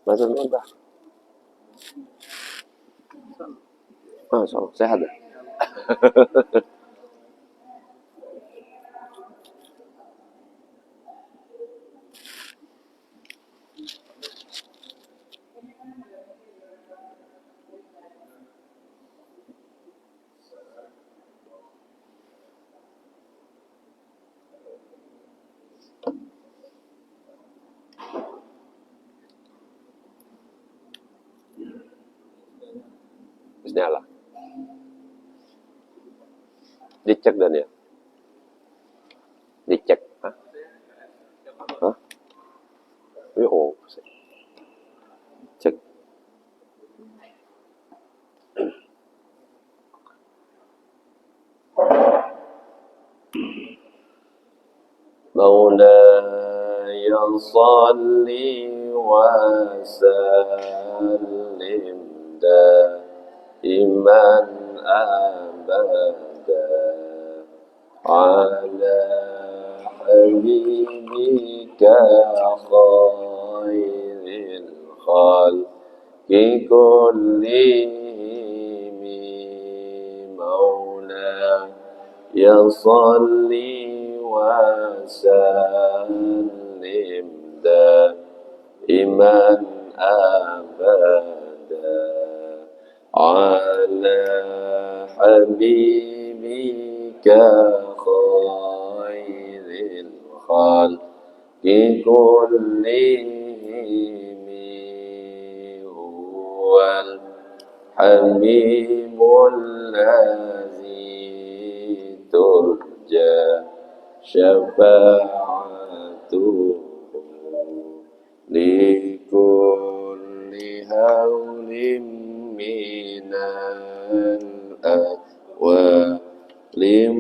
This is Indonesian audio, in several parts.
Masuk Mbah. Masya Allah, sehat ya? Wis nyala. Dicek dan ya? Dicek. Hah? Hah? Oh, cek. مولاي صل وسلم دائما أبدا على حبيبك خير الخلق كلهم مولاي صل وسلم دائما أبدا على حبيبك خير الخلق كلهم هو الحبيب الذي ترجى شفاعته لكل هول من الأهوال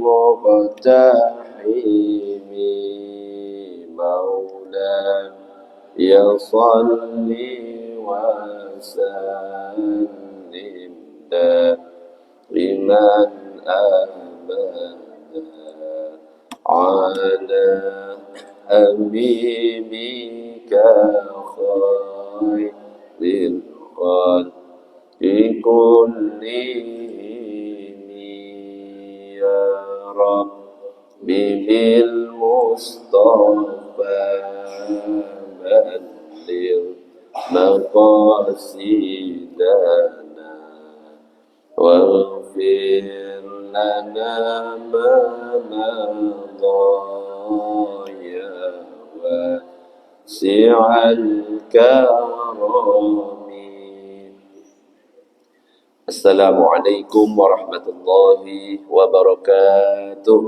مقتحم مولاي صل وسلم دائما أبدا على حبيبك خير الخلق كلهم يا رب بالمصطفى بلغ مقاصدنا واغفر لنا ما مضى يا واسع الكرم. Assalamualaikum warahmatullahi wabarakatuh.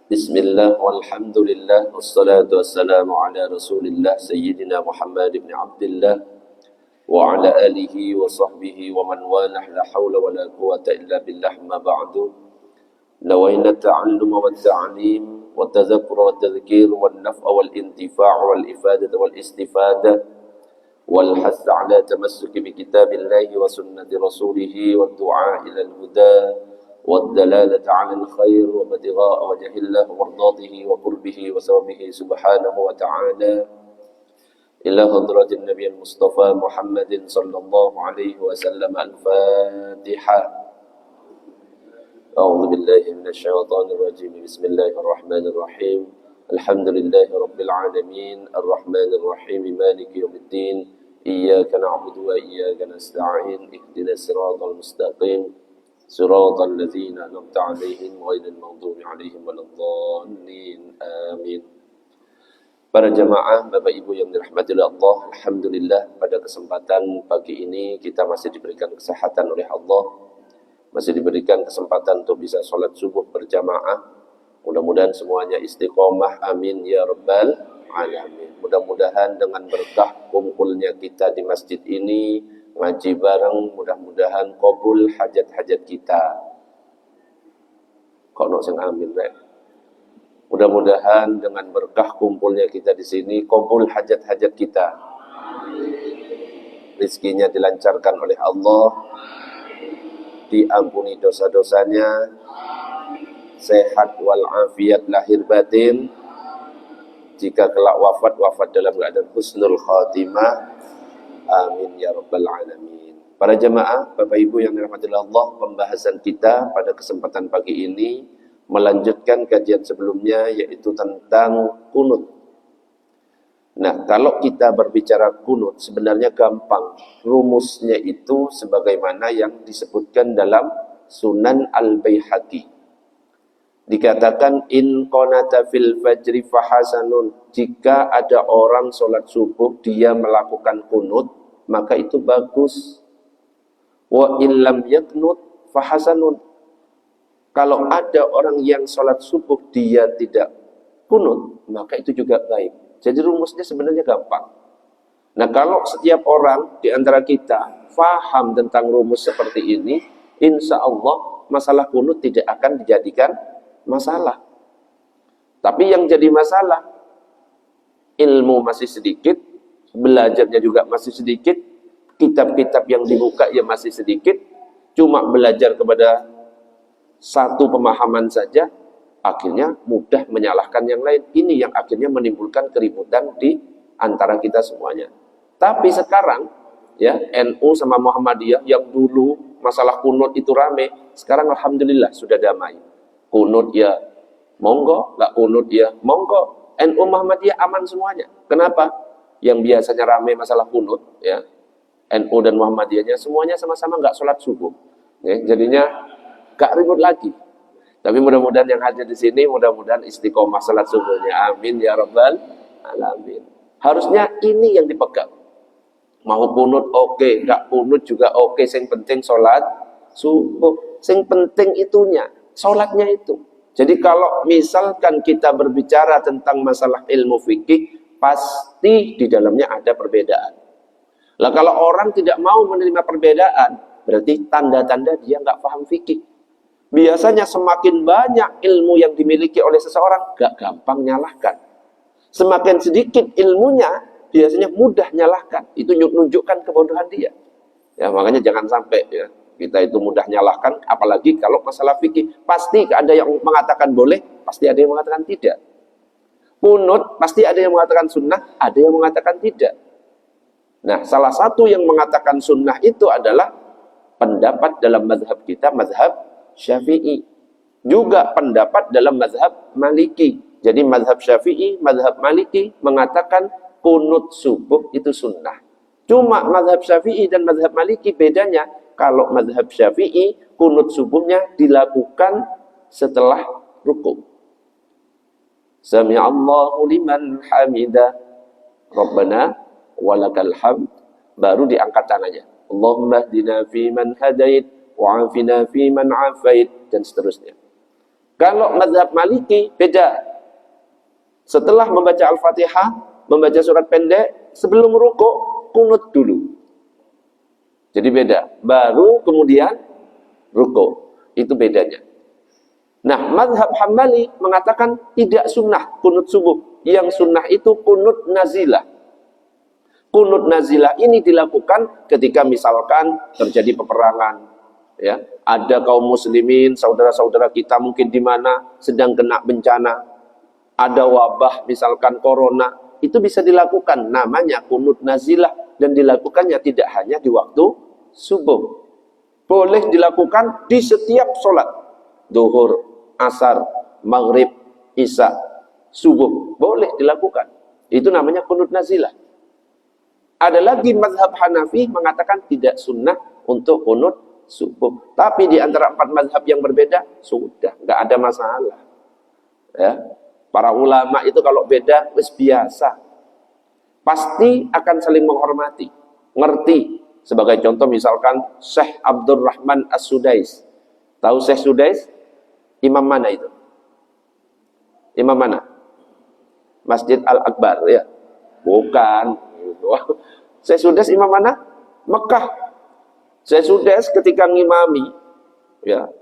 Bismillah walhamdulillah wassalatu wassalamu ala rasulillah sayyidina Muhammad ibn Abdillah wa ala alihi wa sahbihi wa man walah la hawla wa la quwata illa billah ma ba'du. Nawaina ta'alluma wa ta'alim wa tadhakkura wa tadhkir wa naf'a wal intifa' wal ifadata wal istifadah والحث على تمسك بكتاب الله وسنة رسوله والدعاء إلى الهدى والدلالة على الخير وابتغاء وجه الله ومرضاته وقربه وثوابه سبحانه وتعالى إلى حضرة النبي المصطفى محمد صلى الله عليه وسلم. الفاتحة. أعوذ بالله من الشيطان الرجيم. بسم الله الرحمن الرحيم. الحمد لله رب العالمين الرحمن الرحيم مالك يوم الدين إياك نعبد وإياك نستعين اهدنا الصراط المستقيم صراط الذين أنعمت عليهم غير المغضوب عليهم ولا الضالين آمين. Para jamaah Bapak Ibu yang dirahmati oleh Allah, alhamdulillah pada kesempatan pagi ini kita masih diberikan kesehatan oleh Allah, masih diberikan kesempatan untuk bisa sholat subuh berjamaah. Mudah-mudahan semuanya istiqomah, amin ya rabbal alamin. Mudah-mudahan dengan berkah kumpulnya kita di masjid ini, ngaji bareng, mudah-mudahan qabul hajat-hajat kita. Kok nok sing amin rek? Mudah-mudahan dengan berkah kumpulnya kita di sini, qabul hajat-hajat kita. Rizkinya dilancarkan oleh Allah, diampuni dosa-dosanya, sehat walafiat lahir batin, Jika kelak wafat, wafat dalam keadaan husnul khatimah. Amin ya rabbal alamin. Para jemaah, Bapak Ibu yang dirahmati Allah, pembahasan kita pada kesempatan pagi ini melanjutkan kajian sebelumnya, yaitu tentang kunut. Nah, kalau kita berbicara kunut, sebenarnya gampang. Rumusnya itu sebagaimana yang disebutkan dalam Sunan Al-Baihaqi. Dikatakan in qanata fil fajri fahasanun. Jika ada orang sholat subuh dia melakukan kunut, maka itu bagus. Wa illam yaknut fahasanun. Kalau ada orang yang sholat subuh dia tidak kunut, maka itu juga baik. Jadi rumusnya sebenarnya gampang. Nah, kalau setiap orang di antara kita faham tentang rumus seperti ini, insya Allah masalah kunut tidak akan dijadikan masalah. Tapi yang jadi masalah, ilmu masih sedikit, belajarnya juga masih sedikit, kitab-kitab yang dibuka ya masih sedikit, cuma belajar kepada satu pemahaman saja, akhirnya mudah menyalahkan yang lain. Ini yang akhirnya menimbulkan keributan di antara kita semuanya. Tapi sekarang ya, NU sama Muhammadiyah yang dulu masalah kunut itu rame, sekarang alhamdulillah sudah damai. Kunut ya monggo, nggak kunut ya monggo. NU Muhammadiyah aman semuanya. Kenapa? Yang biasanya ramai masalah kunut, ya NU dan Muhammadiyahnya semuanya sama-sama nggak sholat subuh. Ya, jadinya nggak ribut lagi. Tapi mudah-mudahan yang hadir di sini mudah-mudahan istiqomah sholat subuhnya. Amin ya rabbal alamin. Harusnya ini yang dipegang. Mau kunut oke, nggak kunut juga oke. Yang penting sholat subuh. Yang penting itunya. Sholatnya itu. Jadi kalau misalkan kita berbicara tentang masalah ilmu fikih, pasti di dalamnya ada perbedaan. Lah kalau orang tidak mau menerima perbedaan, berarti tanda-tanda dia nggak paham fikih. Biasanya semakin banyak ilmu yang dimiliki oleh seseorang, nggak gampang nyalahkan. Semakin sedikit ilmunya, biasanya mudah nyalahkan. Itu menunjukkan kebodohan dia. Ya makanya jangan sampai ya kita itu mudah nyalahkan, apalagi kalau masalah fikih. Pasti ada yang mengatakan boleh, pasti ada yang mengatakan tidak. Kunut, pasti ada yang mengatakan sunnah, ada yang mengatakan tidak. Nah, salah satu yang mengatakan sunnah itu adalah pendapat dalam mazhab kita, mazhab Syafi'i. Juga pendapat dalam mazhab Maliki. Jadi mazhab Syafi'i, mazhab Maliki mengatakan kunut subuh itu sunnah. Cuma mazhab Syafi'i dan mazhab Maliki bedanya, kalau mazhab Syafi'i, kunut subuhnya dilakukan setelah ruku. Sami'allahu liman hamidah, Rabbana walakal hamd, baru diangkat tangannya. Allahumma hdina fi man hadait, wa'afina fi man afait, dan seterusnya. Kalau mazhab Maliki, beda. Setelah membaca Al-Fatihah, membaca surat pendek, sebelum ruku, kunut dulu. Jadi beda, baru kemudian ruku. Itu bedanya. Nah, mazhab Hambali mengatakan tidak sunnah kunut subuh. Yang sunnah itu kunut nazilah. Kunut nazilah ini dilakukan ketika misalkan terjadi peperangan. Ya, ada kaum muslimin, saudara-saudara kita mungkin di mana sedang kena bencana. Ada wabah, misalkan corona. Itu bisa dilakukan, namanya kunut nazilah. Dan dilakukannya tidak hanya di waktu subuh. Boleh dilakukan di setiap sholat. Duhur, asar, maghrib, isya, subuh. Boleh dilakukan. Itu namanya kunut nazilah. Ada lagi mazhab Hanafi mengatakan tidak sunnah untuk kunut subuh. Tapi di antara 4 mazhab yang berbeda, sudah, nggak ada masalah. Ya. Para ulama itu kalau beda, wis biasa. Pasti akan saling menghormati, ngerti. Sebagai contoh misalkan Syekh Abdurrahman As-Sudais. Tahu Syekh Sudais? Imam mana itu? Imam mana? Masjid Al-Akbar ya? Bukan. Syekh Sudais imam mana? Mekah. Syekh Sudais ketika ngimami ya.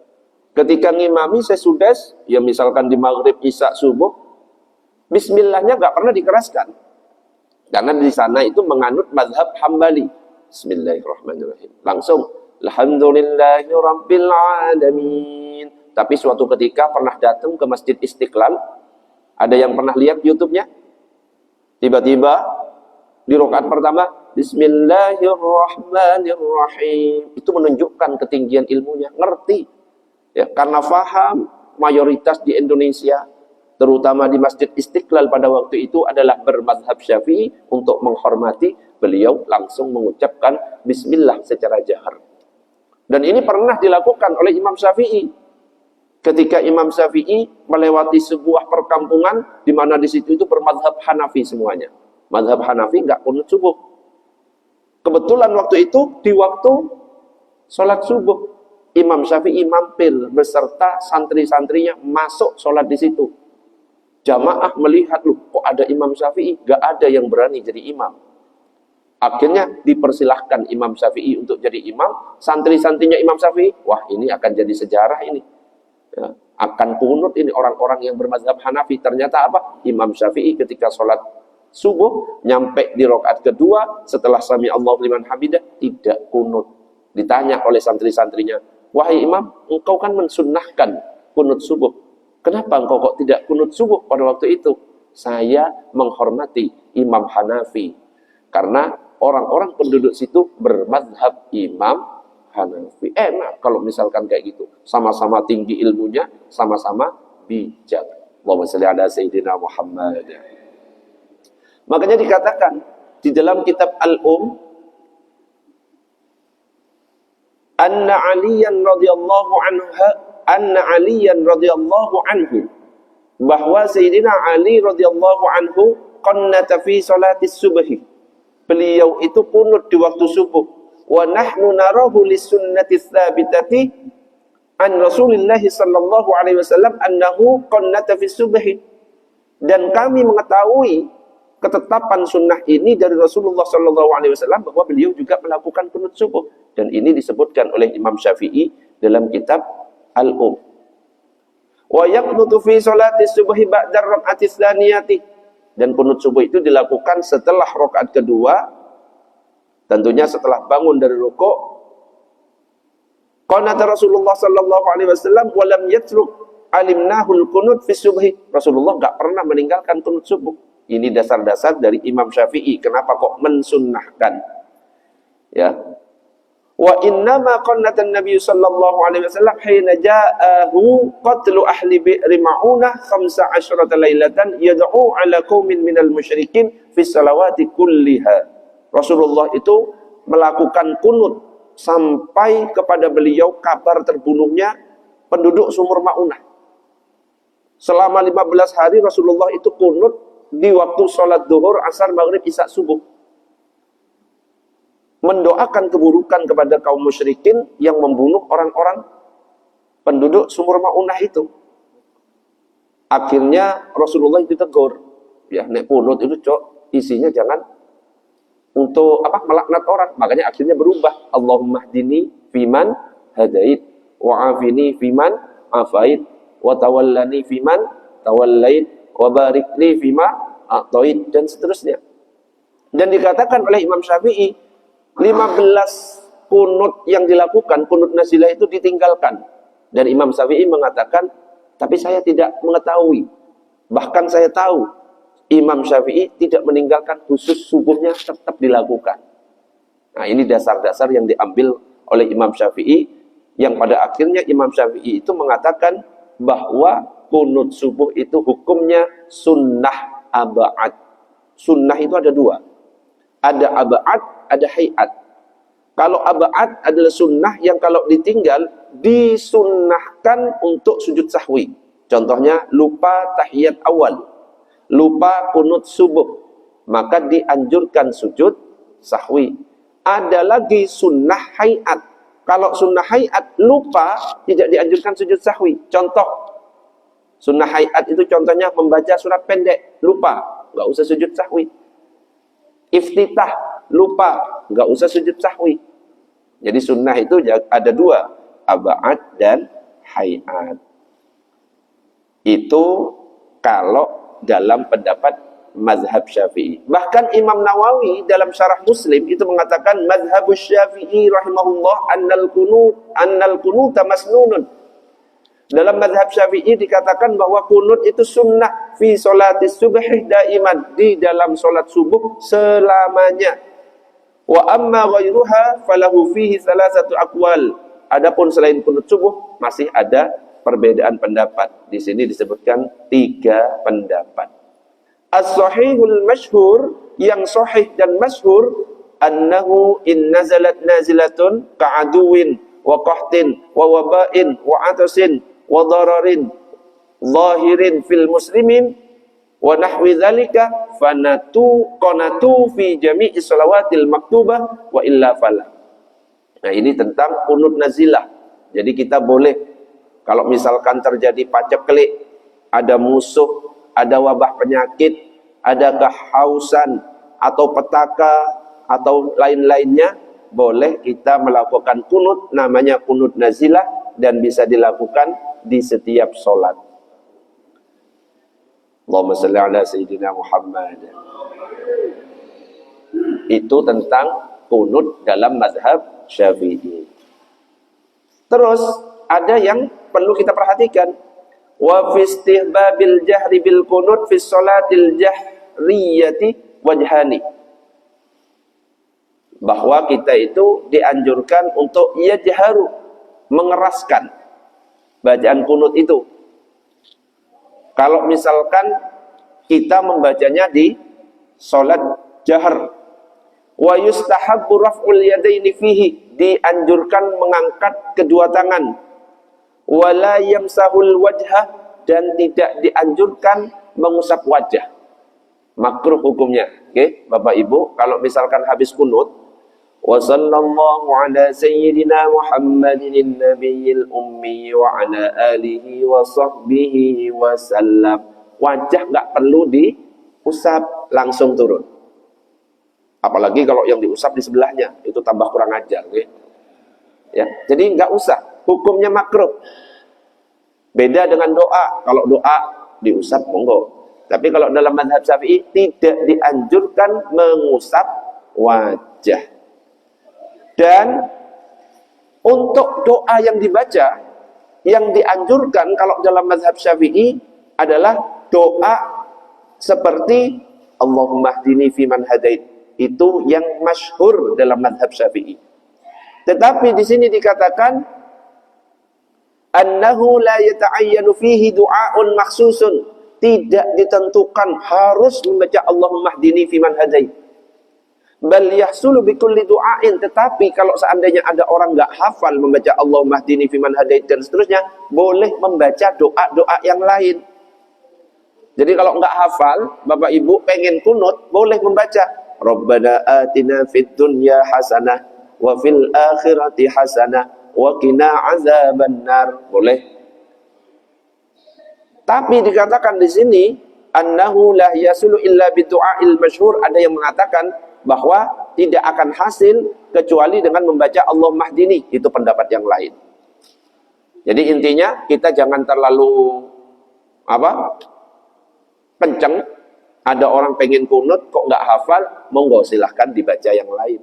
Ketika ngimami Syekh Sudais ya misalkan di maghrib, isya, subuh, bismillahnya nggak pernah dikeraskan. Karena di sana itu menganut mazhab Hambali. Bismillahirrahmanirrahim. Langsung alhamdulillahirabbil alamin. Tapi suatu ketika pernah datang ke Masjid Istiqlal. Ada yang pernah lihat YouTube-nya? Tiba-tiba di rakaat pertama Bismillahirrahmanirrahim. Itu menunjukkan ketinggian ilmunya, ngerti. Ya, karena faham mayoritas di Indonesia, terutama di Masjid Istiqlal pada waktu itu adalah bermadzhab Syafi'i, untuk menghormati beliau langsung mengucapkan bismillah secara jahar. Dan ini pernah dilakukan oleh Imam Syafi'i. Ketika Imam Syafi'i melewati sebuah perkampungan di mana di situ itu bermadzhab Hanafi semuanya. Madzhab Hanafi enggak kunut subuh. Kebetulan waktu itu di waktu sholat subuh, Imam Syafi'i mampir beserta santri-santrinya masuk sholat di situ. Jamaah melihat, loh kok ada Imam Syafi'i? Enggak ada yang berani jadi imam. Akhirnya dipersilahkan Imam Syafi'i untuk jadi imam. Santri-santrinya Imam Syafi'i, wah ini akan jadi sejarah ini. Ya, akan kunut ini orang-orang yang bermadzhab Hanafi. Ternyata apa? Imam Syafi'i ketika sholat subuh nyampe di rakaat kedua setelah sami Allahu liman hamidah tidak kunut. Ditanya oleh santri-santrinya, wahai imam, engkau kan mensunnahkan kunut subuh, kenapa engkau kok tidak kunut subuh pada waktu itu? Saya menghormati Imam Hanafi karena orang-orang penduduk situ bermadzhab Imam Hanafi. Enak kalau misalkan kayak gitu, sama-sama tinggi ilmunya, sama-sama bijak. Allahumma shalli ala sayyidina Muhammad. Makanya dikatakan di dalam kitab anna Aliyan radhiyallahu anhu bahwa Sayyidina Ali radhiyallahu anhu qannata fi salatis subhi. Beliau itu kunut di waktu subuh. Wa nahnu narahu lisunnati tsabitati an Rasulillah sallallahu alaihi wasallam annahu qannata fi subhi. Dan kami mengetahui ketetapan sunnah ini dari Rasulullah sallallahu alaihi wasallam bahwa beliau juga melakukan kunut subuh, dan ini disebutkan oleh Imam Syafi'i dalam kitab Wa yaqnutu fi sholati subhi ba'da rak'ati tsaniyati. Dan kunut subuh itu dilakukan setelah rakaat kedua, tentunya setelah bangun dari rukuk. Qanata Rasulullah sallallahu alaihi wasallam wa lam yatruk alimnahul kunut fi subhi. Rasulullah enggak pernah meninggalkan kunut subuh. Ini dasar-dasar dari Imam Syafi'i kenapa kok mensunnahkan. Ya. Wa innama qannatan Nabi sallallahu alaihi wasallam hina ja'ahu qatlu ahli bi'ri ma'unah 15 lailatan yad'u ala qaumin minal musyrikin fi salawati kulliha. Rasulullah itu melakukan kunut sampai kepada beliau kabar terbunuhnya penduduk sumur Ma'unah. Selama 15 hari Rasulullah itu kunut di waktu sholat duhur, asar, maghrib, isya, subuh, mendoakan keburukan kepada kaum musyrikin yang membunuh orang-orang penduduk sumur Ma'unah itu. Akhirnya Rasulullah itu tegur, ya nek kunut itu cok isinya jangan untuk melaknat orang. Makanya akhirnya berubah, Allahumma hdini fiman hadait wa afini fiman afait wa tawallani fiman tawallait wa barik li fima a'tait, dan seterusnya. Dan dikatakan oleh Imam Syafi'i 15 kunut yang dilakukan, kunut nazilah itu ditinggalkan. Dan Imam Syafi'i mengatakan, tapi saya tidak mengetahui, bahkan saya tahu Imam Syafi'i tidak meninggalkan, khusus subuhnya tetap dilakukan. Nah, ini dasar-dasar yang diambil oleh Imam Syafi'i, yang pada akhirnya Imam Syafi'i itu mengatakan bahwa kunut subuh itu hukumnya sunnah aba'ad. Sunnah itu ada dua. Ada aba'ad, ada hayat. Kalau aba'ad adalah sunnah yang kalau ditinggal, disunnahkan untuk sujud sahwi. Contohnya, lupa tahiyat awal, lupa kunut subuh, maka dianjurkan sujud sahwi. Ada lagi sunnah hayat. Kalau sunnah hayat lupa, tidak dianjurkan sujud sahwi. Contoh, sunnah hayat itu contohnya membaca surat pendek, lupa, nggak usah sujud sahwi. Iftitah, lupa, nggak usah sujud sahwi. Jadi sunnah itu ada dua, aba'ad dan hayat. Itu kalau dalam pendapat mazhab Syafi'i. Bahkan Imam Nawawi dalam syarah Muslim itu mengatakan mazhabus Syafi'i rahimahullah annal kunuta masnunun. Dalam mazhab Syafi'i dikatakan bahwa kunut itu sunnah fi sholatis subhi daiman, di dalam sholat subuh selamanya. Wa amma ghairuha falahu fihi salasatu aqwal. Adapun selain kunut subuh masih ada perbedaan pendapat. Di sini disebutkan 3 pendapat. As-sahihul masyhur, yang sahih dan masyhur, annahu in nazalat nazilatun ka'aduwin wa qahtin wa wabain wa atasin wa dararin zahirin fil muslimin wa nahwi dzalika qanatu fi jami'i shalawatil maktubah wa illa fala. Nah, ini tentang kunut nazilah. Jadi kita boleh kalau misalkan terjadi paceklik, ada musuh, ada wabah penyakit, ada kehausan atau petaka atau lain-lainnya, boleh kita melakukan kunut, namanya kunut nazilah, dan bisa dilakukan di setiap sholat. Allahumma salli ala Sayyidina Muhammad. Itu tentang kunut dalam mazhab Syafi'i. Terus ada yang perlu kita perhatikan. Wa fi istihbabil jahri bil kunut fi sholatil jahriyati wajhani. Bahwa kita itu dianjurkan untuk yajharu, mengeraskan bacaan kunut itu. Kalau misalkan kita membacanya di sholat jahar, wa yustahabbu raf'ul yadaini fihi, dianjurkan mengangkat kedua tangan, wala yamsahul wajhah, dan tidak dianjurkan mengusap wajah. Makruh hukumnya. Oke, Bapak Ibu, kalau misalkan habis kunut, wa sallallahu ala sayyidina Muhammadin nabiyil ummi wa ala alihi wa sahbihi wa sallam. Wajah nggak perlu diusap, langsung turun. Apalagi kalau yang diusap di sebelahnya, itu tambah kurang ajar. Okay? Ya, jadi nggak usah. Hukumnya makruh. Beda dengan doa. Kalau doa diusap, monggo. Tapi kalau dalam mazhab Syafi'i tidak dianjurkan mengusap wajah. Dan untuk doa yang dibaca, yang dianjurkan kalau dalam mazhab Syafi'i adalah doa seperti Allahumma hdini fiman hadait. Itu yang masyhur dalam mazhab Syafi'i. Tetapi di sini dikatakan annahu la yata'ayyanu fihi du'aun makhsusun. Tidak ditentukan harus membaca Allahumma hdini fiman hadait. Bal yahsulu bikulli du'ain, tetapi kalau seandainya ada orang nggak hafal membaca Allahumma hdini fiman hadait dan seterusnya, boleh membaca doa-doa yang lain. Jadi kalau nggak hafal, Bapak Ibu pengen kunut, boleh membaca Rabbana atina fid dunya hasanah wa fil akhirati hasanah wa qina azabannar. Boleh. Tapi dikatakan di sini annahu la yasulu illa bidu'ail masyhur, ada yang mengatakan bahwa tidak akan hasil kecuali dengan membaca Allahumma hdini. Itu pendapat yang lain. Jadi intinya kita jangan terlalu kenceng. Ada orang pengen kunut kok nggak hafal, monggo silahkan dibaca yang lain.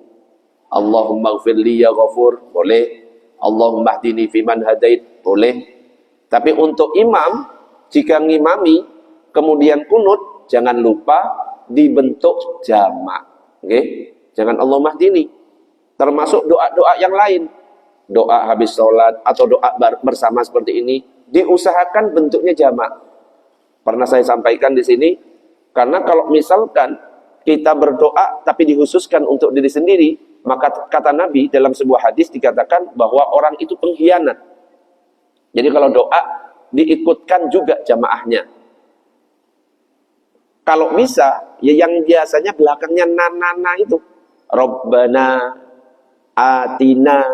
Allahumma gfirli ya ghafur, boleh. Allahumma hdini fiman hadait, boleh. Tapi untuk imam, jika ngimami kemudian kunut, jangan lupa dibentuk jamak. Okay? Jangan Allahumma hdini. Termasuk doa-doa yang lain. Doa habis sholat atau doa bersama seperti ini, diusahakan bentuknya jamak. Pernah saya sampaikan di sini, karena kalau misalkan kita berdoa tapi dikhususkan untuk diri sendiri, maka kata Nabi dalam sebuah hadis dikatakan bahwa orang itu pengkhianat. Jadi kalau doa diikutkan juga jamaahnya. Kalau bisa, ya yang biasanya belakangnya na itu. Rabbana atina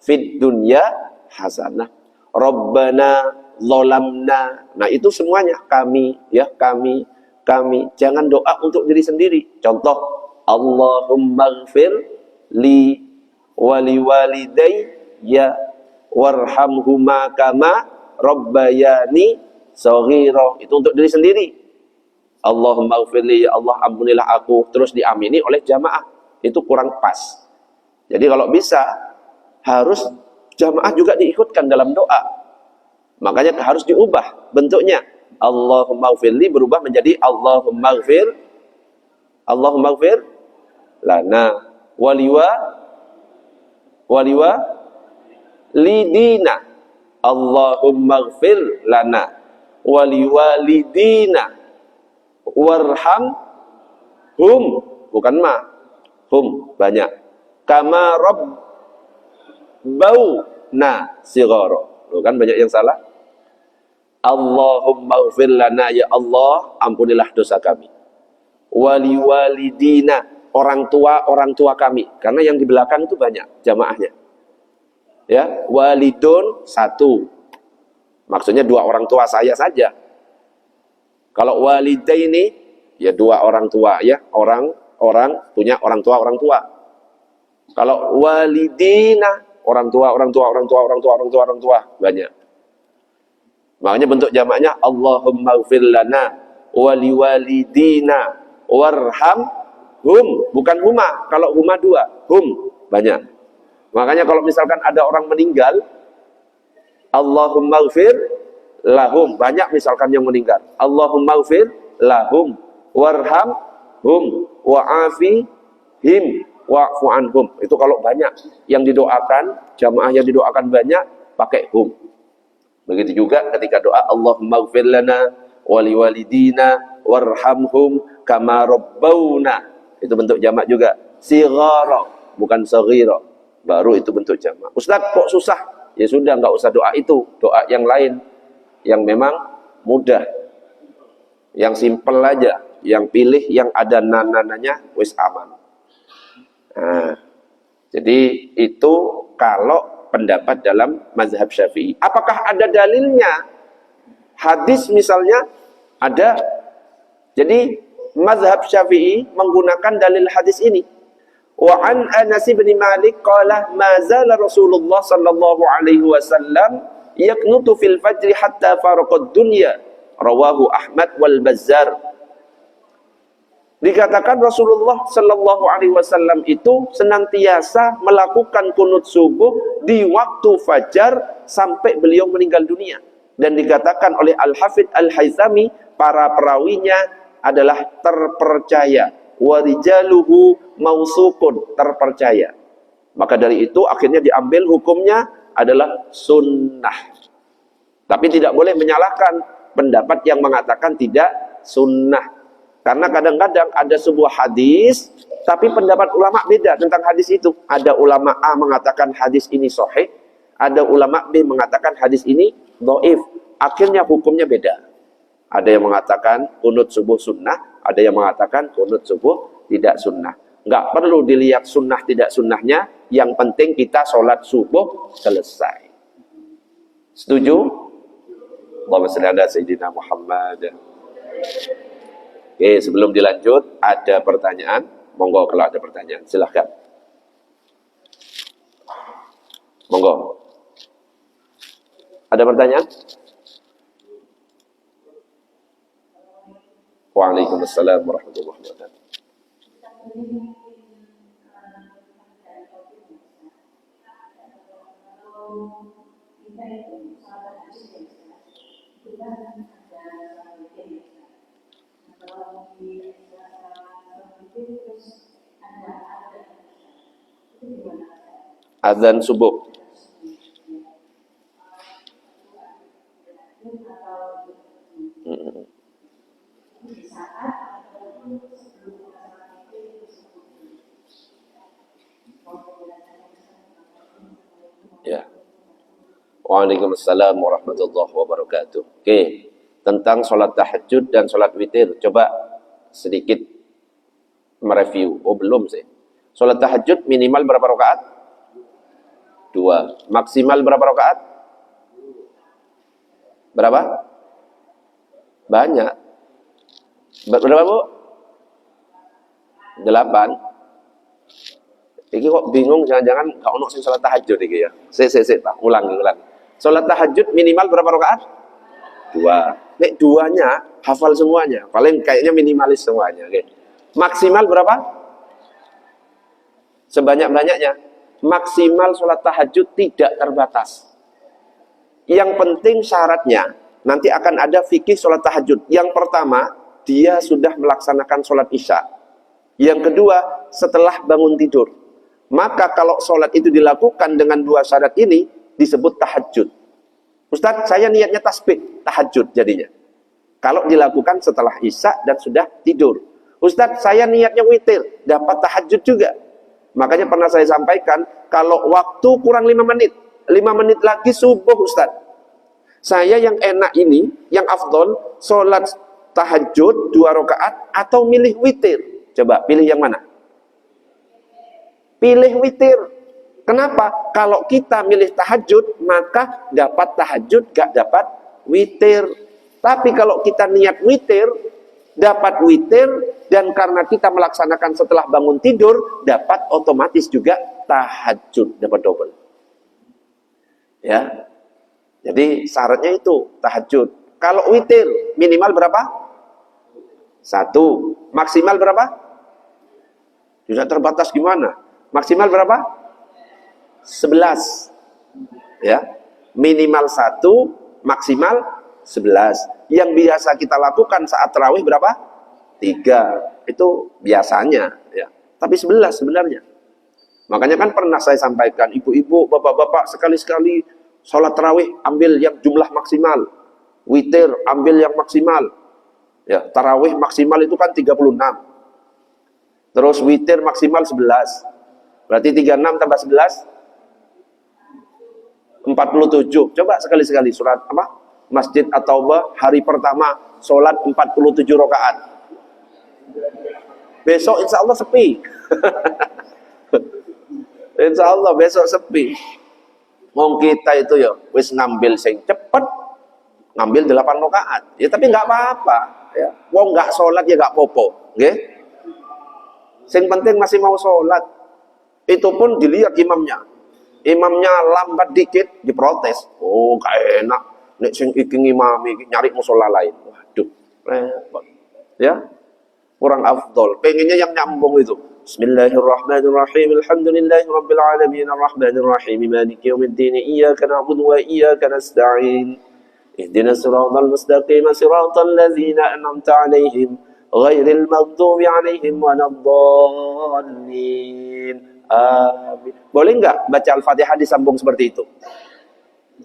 fid dunya hasanah. Rabbana zolamna. Nah itu semuanya kami, ya kami. Jangan doa untuk diri sendiri. Contoh, Allahumma gfir li wali walidayya warhamhuma kama rabbayani shaghira. Itu untuk diri sendiri. Allahumma gfirli, ya Allah ampunilah aku, terus diamini oleh jamaah. Itu kurang pas. Jadi kalau bisa harus jamaah juga diikutkan dalam doa. Makanya harus diubah bentuknya. Allahumma gfirli berubah menjadi Allahumma gfir lana waliwa lidina. Allahumma gfir lana waliwalidina warham hum, bukan ma, hum banyak, kama rabbawna sighara. Kan banyak yang salah. Allahumma gfir lana, ya Allah ampunilah dosa kami, waliwalidina, orang tua kami, karena yang di belakang itu banyak jamaahnya ya. Walidun satu, maksudnya dua orang tua saya saja. Kalau walidaini ya dua orang tua ya, orang punya orang tua. Kalau walidina orang tua banyak. Makanya bentuk jamaknya Allahumma gfir lana waliwalidina warhamhum, bukan huma. Kalau huma dua, hum banyak. Makanya kalau misalkan ada orang meninggal, Allahumma gfir lahum, banyak misalkan yang meninggal. Allahumma gfir lahum warhamhum wa'afihim wa'fu anhum. Itu kalau banyak yang didoakan, jamaah yang didoakan banyak pakai hum. Begitu juga ketika doa Allahumma gfir lana waliwalidina warhamhum kama rabbawna, itu bentuk jamak juga. Sighara bukan saghira, baru itu bentuk jamak. Ustaz kok susah? Ya sudah, nggak usah doa itu, doa yang lain yang memang mudah, yang simple aja, yang pilih yang ada nananya wis aman. Nah, jadi itu kalau pendapat dalam mazhab Syafi'i. Apakah ada dalilnya? Hadis misalnya ada. Jadi mazhab Syafi'i menggunakan dalil hadis ini. Wa an Anas bin Malik qala ma zala Rasulullah sallallahu alaihi wasallam yaqnutu fil fajr hatta faraqad dunya. Rawahu Ahmad wal Bazzar. Dikatakan Rasulullah Sallallahu Alaihi Wasallam itu senantiasa melakukan kunut subuh di waktu fajar sampai beliau meninggal dunia. Dan dikatakan oleh Al-Hafidh Al-Haythami, para perawinya adalah terpercaya. Warijaluhu mausukun, terpercaya. Maka dari itu akhirnya diambil hukumnya adalah sunnah. Tapi tidak boleh menyalahkan pendapat yang mengatakan tidak sunnah. Karena kadang-kadang ada sebuah hadis, tapi pendapat ulama beda tentang hadis itu. Ada ulama A mengatakan hadis ini sahih, ada ulama B mengatakan hadis ini dhaif. Akhirnya hukumnya beda. Ada yang mengatakan kunut subuh sunnah, ada yang mengatakan kunut subuh tidak sunnah. Nggak perlu dilihat sunnah tidak sunnahnya, yang penting kita sholat subuh selesai. Setuju? Allahumma shalli ala sayyidina Muhammad. Oke, sebelum dilanjut, ada pertanyaan. Monggo kalau ada pertanyaan, silahkan. Monggo. Ada pertanyaan? Waalaikumsalam warahmatullahi wabarakatuh. Azan subuh. Ya. Waalaikumsalam warahmatullahi wabarakatuh. Oke, tentang sholat tahajud dan sholat witir, coba sedikit mereview. Oh belum sih. Sholat tahajud minimal berapa rakaat? 2. Maksimal berapa rakaat? Berapa? Banyak. Berapa bu? 8. Iki kok bingung, jangan-jangan gak ono sing sholat tahajud iki ya. Pak, ulang. Sholat tahajud minimal berapa rakaat? 2. Nek 2-nya hafal semuanya, paling kayaknya minimalis semuanya. Oke. Maksimal berapa? Sebanyak-banyaknya. Maksimal sholat tahajud tidak terbatas. Yang penting syaratnya, nanti akan ada fikih sholat tahajud. Yang pertama, dia sudah melaksanakan sholat isya. Yang kedua, setelah bangun tidur. Maka kalau sholat itu dilakukan dengan dua syarat ini, disebut tahajud. Ustaz, saya niatnya tasbih, tahajud jadinya. Kalau dilakukan setelah isya dan sudah tidur. Ustaz, saya niatnya witir, dapat tahajud juga. Makanya pernah saya sampaikan, kalau waktu kurang 5 menit, 5 menit lagi subuh Ustaz. Saya yang enak ini, yang afdol, sholat tahajud 2 rakaat atau milih witir. Coba pilih yang mana? Pilih witir. Kenapa? Kalau kita milih tahajud, maka dapat tahajud, gak dapat witir. Tapi kalau kita niat witir, dapat witir, dan karena kita melaksanakan setelah bangun tidur, dapat otomatis juga tahajud, dapat double. Ya. Jadi syaratnya itu tahajud. Kalau witir minimal berapa? 1. Maksimal berapa? Tidak terbatas gimana? Maksimal berapa? 11. Ya. Minimal 1, maksimal 11. Yang biasa kita lakukan saat tarawih berapa? 3. Itu biasanya, ya. Tapi 11 sebenarnya. Makanya kan pernah saya sampaikan, ibu-ibu, bapak-bapak, sekali-sekali sholat tarawih ambil yang jumlah maksimal. Witir ambil yang maksimal. Ya, tarawih maksimal itu kan 36. Terus witir maksimal 11. Berarti 36 tambah 11 47. Coba sekali-sekali surat apa? Masjid At-Taubah hari pertama sholat 47 rakaat. Besok insya Allah sepi. Insya Allah besok sepi. Wong kita itu ya wis ngambil sing cepet, ngambil 8 rakaat. Ya tapi nggak apa-apa. Ya. Wong nggak sholat ya nggak popo. Nggih. Sing penting masih mau sholat. Itu pun dilihat imamnya. Imamnya lambat dikit diprotes. Oh, gak enak. Nek sing iki ngimami nyari mushola lain. Waduh, repot. Ya. Kurang afdol. Pengennya yang nyambung itu. Bismillahirrahmanirrahim. Alhamdulillahirabbil alamin arrahmanir rahim maliki yaumiddin iyyaka na'budu wa iyyaka nasta'in. Ihdinas siratal mustaqim siratal ladzina an'amta 'alaihim ghairil maghdubi 'alaihim waladdallin. Amin. Boleh nggak baca Al-Fatihah disambung seperti itu?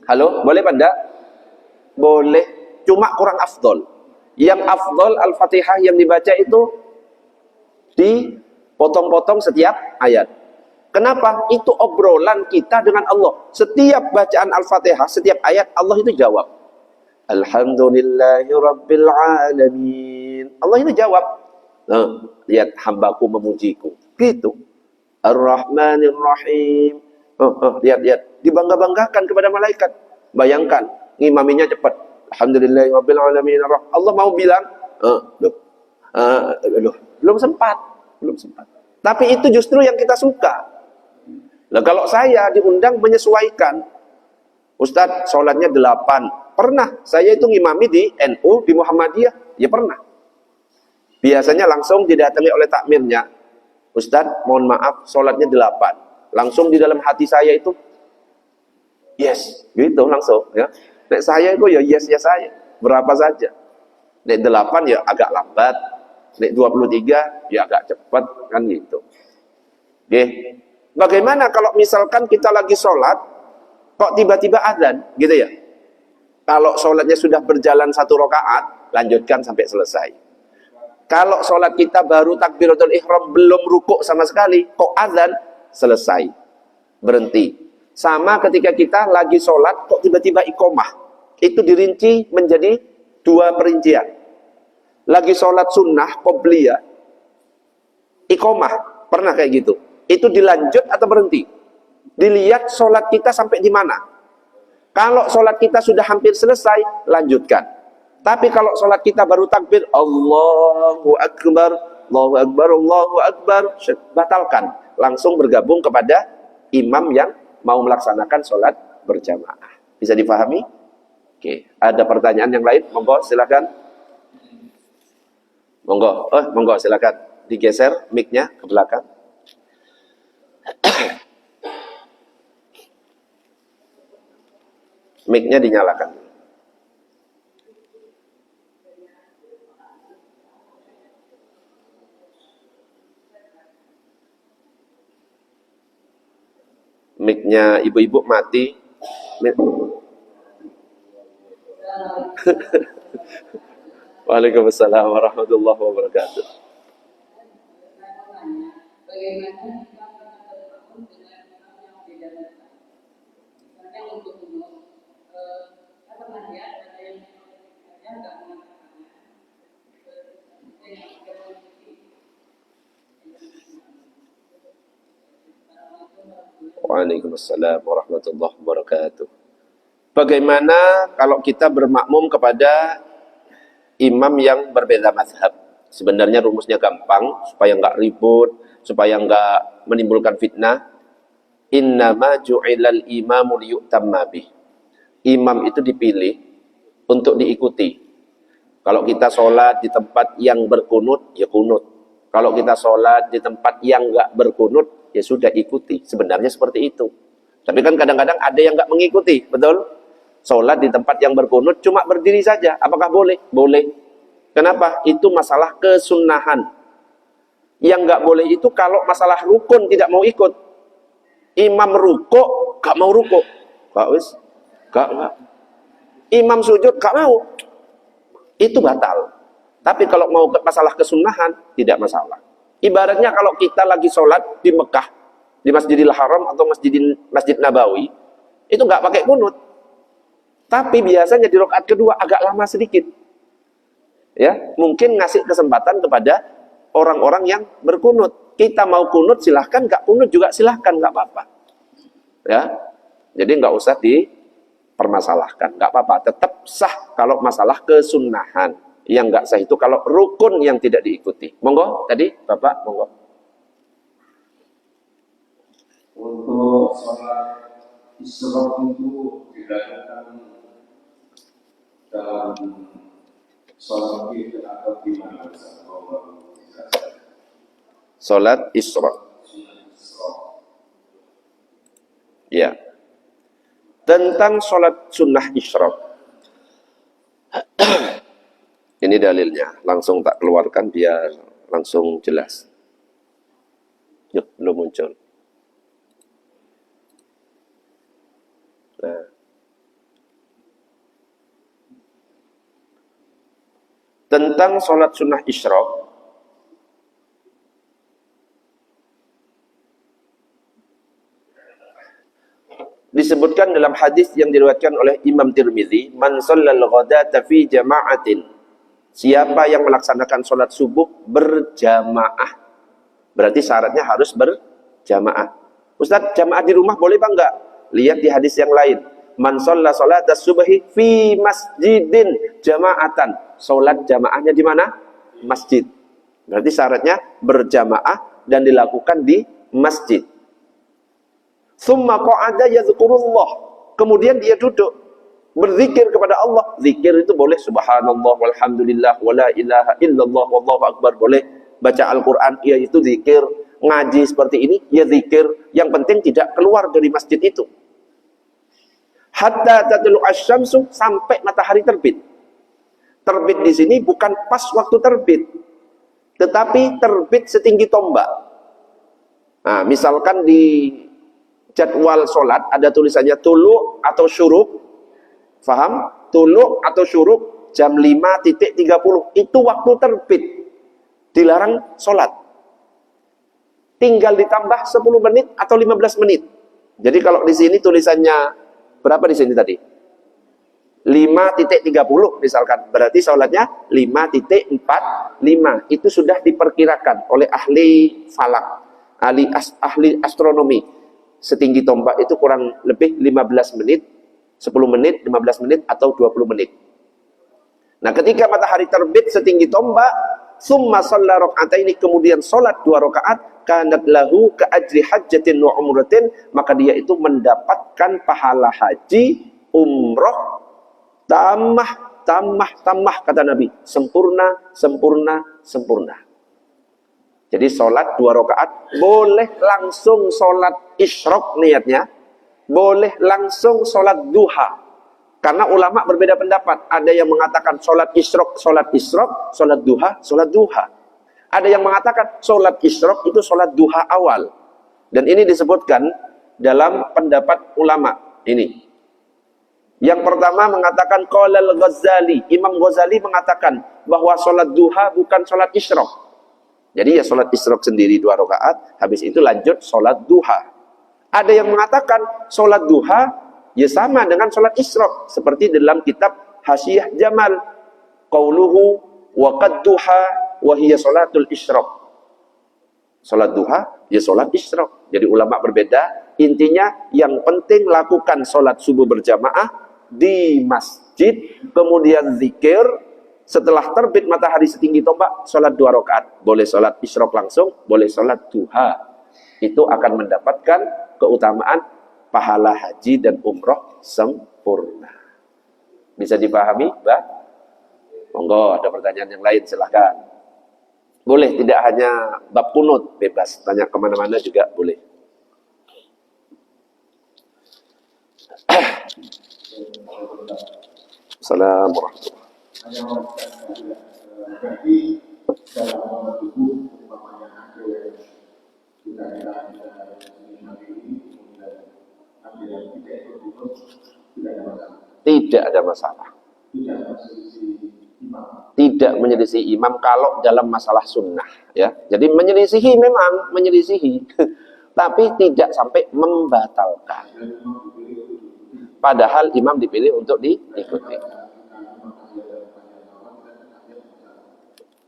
Halo, boleh Pak? Enggak? Boleh, cuma kurang afdol. Yang afdol Al-Fatihah yang dibaca itu dipotong-potong setiap ayat. Kenapa? Itu obrolan kita dengan Allah. Setiap bacaan Al-Fatihah, setiap ayat Allah itu jawab. Alhamdulillahirabbil alamin. Allah itu jawab. Nah, lihat hambaku memujiku. Gitu. Ar-Rahmanir Rahim. Lihat. Dibangga-banggakan kepada malaikat. Bayangkan, ngimaminya cepat. Alhamdulillahirabbil alamin. Allah mau bilang, belum sempat. Tapi itu justru yang kita suka. Nah, kalau saya diundang menyesuaikan, Ustadz, sholatnya 8. Pernah, saya itu ngimami di NU, di Muhammadiyah. Ya pernah. Biasanya langsung didatangi oleh takmirnya. Ustadz, mohon maaf, sholatnya 8. Langsung di dalam hati saya itu, yes, gitu langsung. Ya. Nek saya itu ya yes saya, berapa saja. Nek 8 ya agak lambat, nek 23 ya agak cepat, kan gitu. Oke. Bagaimana kalau misalkan kita lagi sholat, kok tiba-tiba azan, gitu ya? Kalau sholatnya sudah berjalan 1 rakaat, lanjutkan sampai selesai. Kalau sholat kita baru takbiratul ihram, belum rukuk sama sekali, kok azan, selesai. Berhenti. Sama ketika kita lagi sholat, kok tiba-tiba iqomah. Itu dirinci menjadi 2 perincian. Lagi sholat sunnah, qobliyah, iqomah. Pernah kayak gitu. Itu dilanjut atau berhenti? Dilihat sholat kita sampai di mana. Kalau sholat kita sudah hampir selesai, lanjutkan. Tapi kalau sholat kita baru takbir, Allahu Akbar, Allahu Akbar, Allahu Akbar, batalkan. Langsung bergabung kepada imam yang mau melaksanakan sholat berjamaah. Bisa dipahami? Oke. Ada pertanyaan yang lain? Monggo, silakan. Monggo, silakan. Digeser mic-nya ke belakang. Mic-nya dinyalakan. Mic-nya ibu-ibu mati. Waalaikumsalam warahmatullahi wabarakatuh. Waalaikumsalam warahmatullahi wabarakatuh. Bagaimana kalau kita bermakmum kepada imam yang berbeda mazhab? Sebenarnya rumusnya gampang, supaya nggak ribut, supaya nggak menimbulkan fitnah. Innama ju'ilal imamu liyu'tamma bih. Imam itu dipilih untuk diikuti. Kalau kita sholat di tempat yang berkunut, ya kunut. Kalau kita sholat di tempat yang nggak berkunut, ya sudah ikuti. Sebenarnya seperti itu. Tapi kan kadang-kadang ada yang nggak mengikuti, betul? Sholat di tempat yang berkunut cuma berdiri saja. Apakah boleh? Boleh. Kenapa? Itu masalah kesunahan. Yang nggak boleh itu kalau masalah rukun tidak mau ikut. Imam rukuk, gak mau rukuk. Gak. Imam sujud, gak mau. Itu batal. Tapi kalau mau masalah kesunahan, tidak masalah. Ibaratnya kalau kita lagi sholat di Mekah, di Masjidil Haram atau Masjid Nabawi, itu gak pakai kunut. Tapi biasanya di rakaat kedua agak lama sedikit. Ya, mungkin ngasih kesempatan kepada orang-orang yang berkunut. Kita mau kunut silahkan, nggak kunut juga silahkan, nggak apa-apa. Ya, jadi nggak usah dipermasalahkan, nggak apa-apa. Tetap sah kalau masalah kesunahan. Yang nggak sah itu kalau rukun yang tidak diikuti. Monggo, tadi Bapak, monggo. Untuk sholat Isra itu dilakukan dalam sholat itu atau di mana? Sholat Isra. Ya. Tentang sholat sunnah Isra. Ini dalilnya. Langsung tak keluarkan biar langsung jelas. Yuk, belum muncul. Nah. Tentang sholat sunnah Isra. Disebutkan dalam hadis yang diriwayatkan oleh Imam Tirmizi, man shallal ghadata fi jama'atin. Siapa yang melaksanakan sholat subuh berjamaah. Berarti syaratnya harus berjamaah. Ustaz, jamaah di rumah boleh apa enggak? Lihat di hadis yang lain. Man shalla sholatas subhi fi masjidin jama'atan. Sholat jamaahnya di mana? Masjid. Berarti syaratnya berjamaah dan dilakukan di masjid. Summa qa'ada yadhkurullah. Kemudian dia duduk berzikir kepada Allah. Zikir itu boleh subhanallah walhamdulillah wala ilaha illallah wallahu akbar, boleh baca Al-Qur'an, ya itu zikir. Ngaji seperti ini ya zikir. Yang penting tidak keluar dari masjid itu. Hatta tatlu asy-syamsu, sampai matahari terbit. Terbit di sini bukan pas waktu terbit, tetapi terbit setinggi tombak. Nah, misalkan di jadwal sholat ada tulisannya tulu atau syuruk, faham? Tulu atau syuruk jam 5.30, itu waktu terbit, dilarang sholat. Tinggal ditambah 10 menit atau 15 menit. Jadi kalau di sini tulisannya berapa di sini tadi? 5.30 misalkan, berarti sholatnya 5.45. Itu sudah diperkirakan oleh ahli falak, ahli astronomi. Setinggi tombak itu kurang lebih 15 menit, 10 menit, 15 menit, atau 20 menit. Nah, ketika matahari terbit setinggi tombak, summa shalla raka'ataini, kemudian sholat 2 rakaat, kanat lahu ka ajri hajjatin wa umratin, maka dia itu mendapatkan pahala haji, umroh, tamah, kata Nabi. Sempurna, sempurna, sempurna. Jadi sholat 2 rakaat, boleh langsung sholat isyraq niatnya, boleh langsung sholat duha. Karena ulama berbeda pendapat. Ada yang mengatakan sholat isyraq, sholat duha. Ada yang mengatakan sholat isyraq itu sholat duha awal. Dan ini disebutkan dalam pendapat ulama ini. Yang pertama mengatakan qala al-Ghazali, Imam Ghazali mengatakan bahwa sholat duha bukan sholat isyraq. Jadi ya sholat isyraq sendiri 2 rakaat, habis itu lanjut sholat duha. Ada yang mengatakan sholat duha ya sama dengan sholat isyraq, seperti dalam kitab Hasyiah Jamal, qauluhu wa qad duha wa hiya sholatul isyraq. Sholat duha ya sholat isyraq. Jadi ulama berbeda. Intinya yang penting lakukan sholat subuh berjamaah di masjid, kemudian zikir. Setelah terbit matahari setinggi tombak, sholat 2 rakaat. Boleh sholat isyraq langsung, boleh sholat duha. Itu akan mendapatkan keutamaan pahala haji dan umroh sempurna. Bisa dipahami, Mbak? Monggo, ada pertanyaan yang lain, silahkan. Boleh, tidak hanya bab kunut, bebas. Tanya kemana-mana juga boleh. Assalamualaikum warahmatullahi wabarakatuh. Tidak ada masalah. Tidak menyelisih imam kalau dalam masalah sunnah, ya. Jadi menyelisihi memang menyelisihi, tapi tidak sampai membatalkan. Padahal imam dipilih untuk diikuti.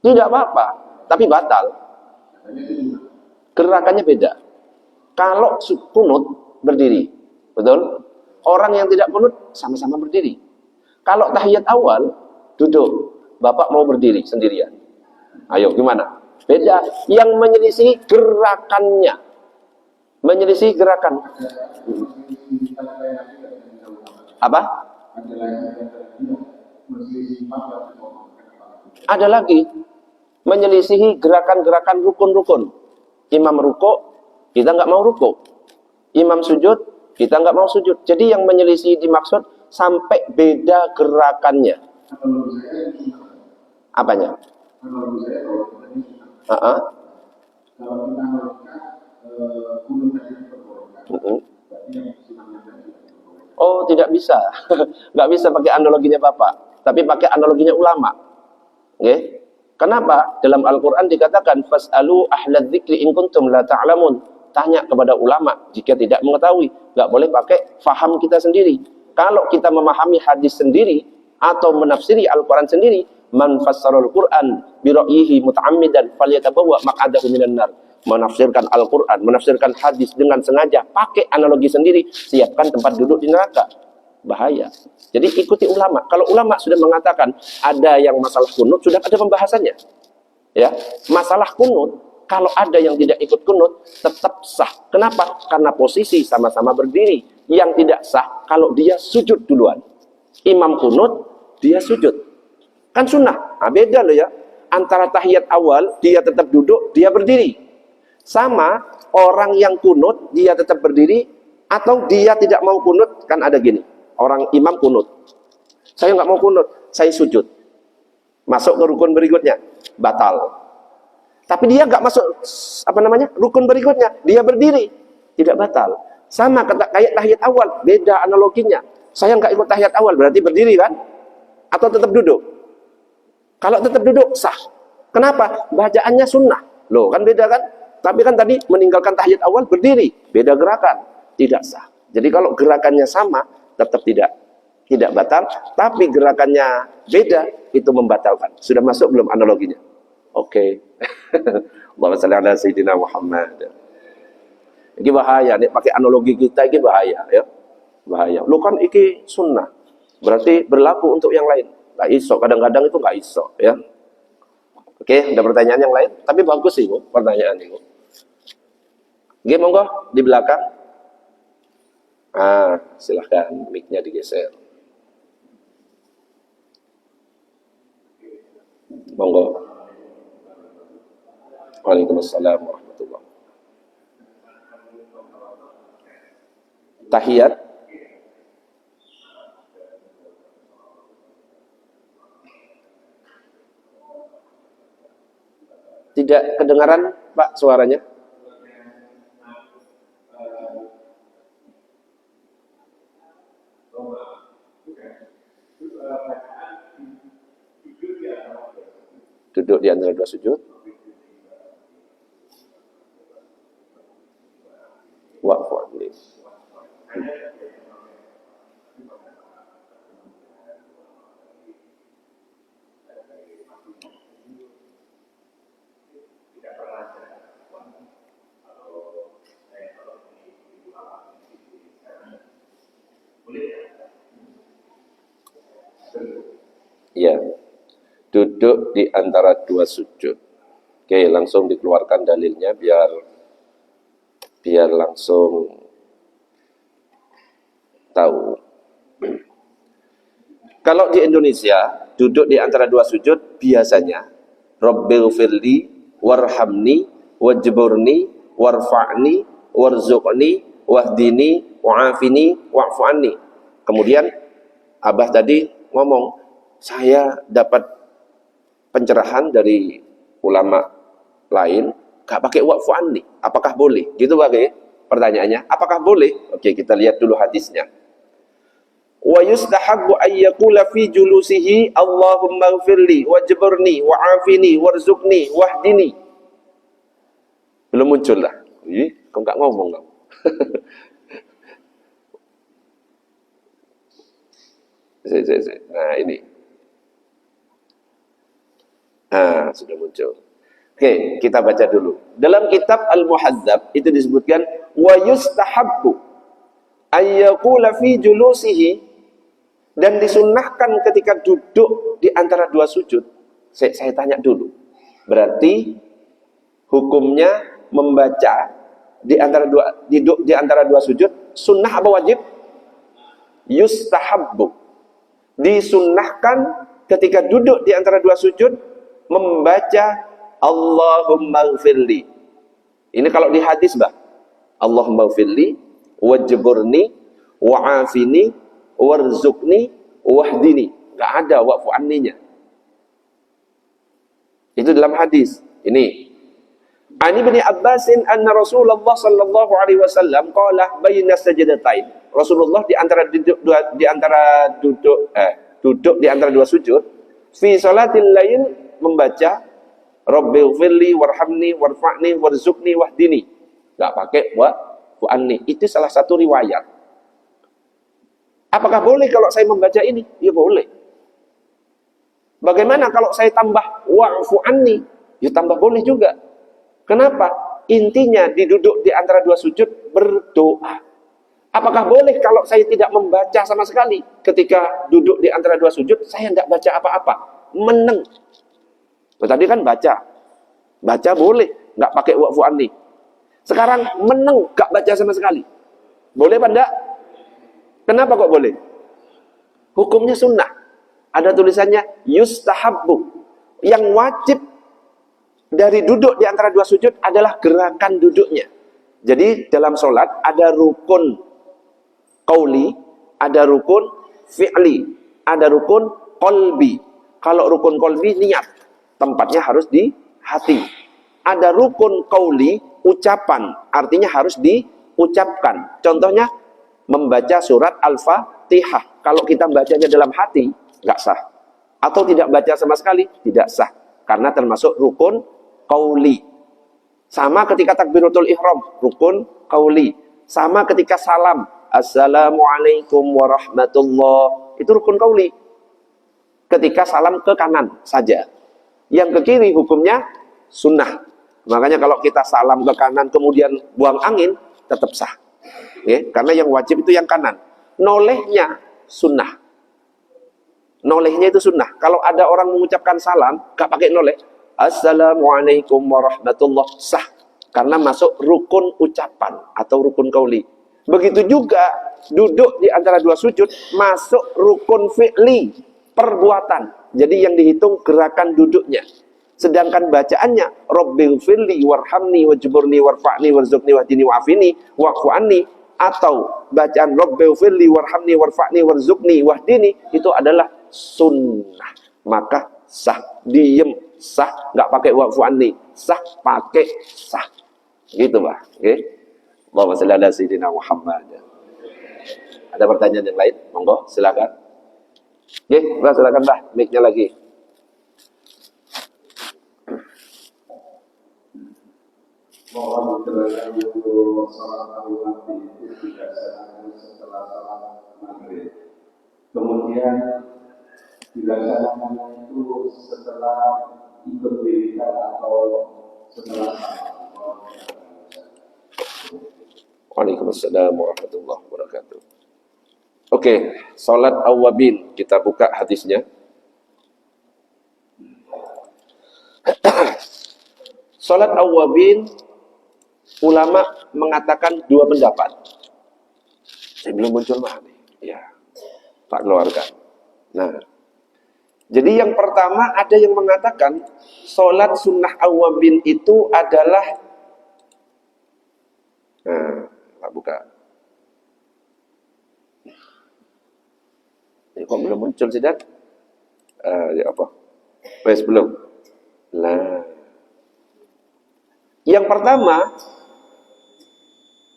Tidak apa-apa, tapi batal. Gerakannya beda. Kalau kunut berdiri, betul? Orang yang tidak kunut sama-sama berdiri. Kalau tahiyat awal duduk, Bapak mau berdiri sendirian. Ayo, gimana? Beda. Yang menyelisih gerakannya. Menyelisih gerakan. Apa? Ada lagi. Menyelisihi gerakan-gerakan rukun-rukun. Imam rukuk, kita nggak mau rukuk. Imam sujud, kita nggak mau sujud. Jadi yang menyelisih dimaksud sampai beda gerakannya. Apanya? Oh, tidak bisa. Nggak bisa pakai analoginya Bapak, tapi pakai analoginya ulama. Okay? Kenapa? Dalam Al-Quran dikatakan fas'alu ahlad dzikri in kuntum la ta'lamun. Tanya kepada ulama jika tidak mengetahui. Nggak boleh pakai faham kita sendiri. Kalau kita memahami hadis sendiri atau menafsiri Al-Quran sendiri, man fassarul Quran bi ra'yihi muta'ammidan falyatabawwa maq'adahu minan nar. Menafsirkan Al-Quran, menafsirkan hadis dengan sengaja, pakai analogi sendiri, siapkan tempat duduk di neraka. Bahaya. Jadi ikuti ulama. Kalau ulama sudah mengatakan ada yang masalah kunut, sudah ada pembahasannya. Ya, masalah kunut, kalau ada yang tidak ikut kunut, tetap sah. Kenapa? Karena posisi sama-sama berdiri. Yang tidak sah, kalau dia sujud duluan. Imam kunut, dia sujud. Kan sunnah. Nah, beda loh ya. Antara tahiyat awal, dia tetap duduk, dia berdiri. Sama orang yang kunut, dia tetap berdiri, atau dia tidak mau kunut, kan ada gini. Orang imam kunut. Saya nggak mau kunut, saya sujud. Masuk ke rukun berikutnya, batal. Tapi dia nggak masuk, rukun berikutnya, dia berdiri, tidak batal. Sama kayak tahiyat awal, beda analoginya. Saya nggak ikut tahiyat awal, berarti berdiri kan? Atau tetap duduk? Kalau tetap duduk, sah. Kenapa? Bacaannya sunnah. Loh, kan beda kan? Tapi kan tadi meninggalkan tahiyat awal, berdiri. Beda gerakan. Tidak sah. Jadi kalau gerakannya sama, tetap tidak batal. Tapi gerakannya beda, itu membatalkan. Sudah masuk belum analoginya? Oke. Allahumma shalli ala sayyidina Muhammad. Ini bahaya. Nih, pakai analogi kita, ini bahaya. Ya. Bahaya. Lu kan ini sunnah. Berarti berlaku untuk yang lain. Nggak iso. Kadang-kadang itu nggak iso. Ya. Oke, ada pertanyaan yang lain? Tapi bagus sih, Bu, pertanyaan ini. Oke, monggo di belakang. Silahkan mic-nya digeser. Monggo. Waalaikumsalam warahmatullahi wabarakatuh. Tahiyat. Tidak kedengaran Pak suaranya? Duduk di antara dua sujud. Wa'fu anni. Ya, duduk di antara dua sujud. Oke, langsung dikeluarkan dalilnya biar langsung tahu. Kalau di Indonesia duduk di antara dua sujud biasanya Rabbighfirli warhamni wajburni warfa'ni warzuqni wahdini wa'afini wa'fu anni. Kemudian Abah tadi ngomong, saya dapat pencerahan dari ulama lain gak pakai wa'fu anni, apakah boleh? Gitu Bagai pertanyaannya, apakah boleh? Oke, kita lihat dulu hadisnya. Wa yustahabbu ay yaqula fi julusihi Allahumma ighfirli wajburni wa'afini warzuqni wahdini. Belum muncul lah. Kok enggak ngomong kamu? Nah, ini. Sudah muncul. Oke, kita baca dulu. Dalam kitab Al-Muhadzab itu disebutkan wa yustahabbu ay yaqula fi julusihi, dan disunnahkan ketika duduk di antara dua sujud. Saya tanya dulu. Berarti hukumnya membaca di antara dua sujud sunnah apa wajib? Yustahabbu. Disunnahkan ketika duduk di antara dua sujud membaca Allahumma ighfirli. Ini kalau di hadis, Mbak. Allahumma ighfirli wajburni wa'afini warzuqni wahdini. Enggak ada wa'fu anninya. Itu dalam hadis. Ini. Ani bin Abbasin anna Rasulullah sallallahu alaihi wasallam qala baina sajdatain. Rasulullah duduk di antara dua sujud fi salatil lail membaca Rabbighfirli warhamni warfa'ni warzuqni wahdini. Enggak pakai wa'fu anni. Itu salah satu riwayat. Apakah boleh kalau saya membaca ini? Ya boleh. Bagaimana kalau saya tambah wa'fu anni? Ya tambah boleh juga. Kenapa? Intinya diduduk di antara dua sujud berdoa. Apakah boleh kalau saya tidak membaca sama sekali? Ketika duduk di antara dua sujud, saya tidak baca apa-apa. Meneng. Tadi kan baca. Baca boleh. Nggak pakai wa'fu anni. Sekarang meneng. Nggak baca sama sekali. Boleh apa enggak? Kenapa kok boleh? Hukumnya sunnah. Ada tulisannya yustahabbu. Yang wajib dari duduk di antara dua sujud adalah gerakan duduknya. Jadi dalam sholat ada rukun qauli, ada rukun fi'li, ada rukun qalbi. Kalau rukun qalbi niat, tempatnya harus di hati. Ada rukun qauli, ucapan, artinya harus diucapkan. Contohnya membaca surat Al-Fatihah. Kalau kita bacanya dalam hati, nggak sah. Atau tidak baca sama sekali, tidak sah. Karena termasuk rukun qauli. Sama ketika takbiratul ihram, rukun qauli. Sama ketika salam, assalamualaikum warahmatullah, itu rukun qauli. Ketika salam ke kanan saja. Yang ke kiri hukumnya sunnah. Makanya kalau kita salam ke kanan kemudian buang angin, tetap sah. Ya, karena yang wajib itu yang kanan. Nolehnya sunnah. Nolehnya itu sunnah. Kalau ada orang mengucapkan salam, gak pakai noleh, assalamualaikum warahmatullah, sah. Karena masuk rukun ucapan atau rukun qauli. Begitu juga duduk di antara dua sujud, masuk rukun fi'li, perbuatan. Jadi yang dihitung gerakan duduknya. Sedangkan bacaannya Rabbighfirli warhamni wajburni warfa'ni warzuqni wahdini wa'afini wa'fu anni, atau bacaan Rabbighfirli warhamni warfa'ni warzuqni wahdini, itu adalah sunnah. Maka sah. Diem, sah, nggak pakai waqfu anni, sah pakai sah. Gitu, Pak. Oke. Allahumma shalli ala sayyidina Muhammad. Ada pertanyaan yang lain? Monggo, silakan. Oke, Mbak, silakan, Mbak. Mic-nya lagi. Mohon diterangkan untuk sholat awal itu tidak setelah sholat maghrib. Kemudian dilaksanakan itu setelah ikut wiridan atau setelah Waalaikumsalam warahmatullahi wabarakatuh. Oke, salat awwabin, kita buka hadisnya. Salat awwabin, ulama mengatakan dua pendapat. Saya belum muncul mah nih. Ya, tak keluarkan. Nah, jadi yang pertama ada yang mengatakan salat sunnah awwabin itu adalah, tak buka. Ini kok belum muncul sih, Dan? Ya apa? Wes belum. Nah, yang pertama,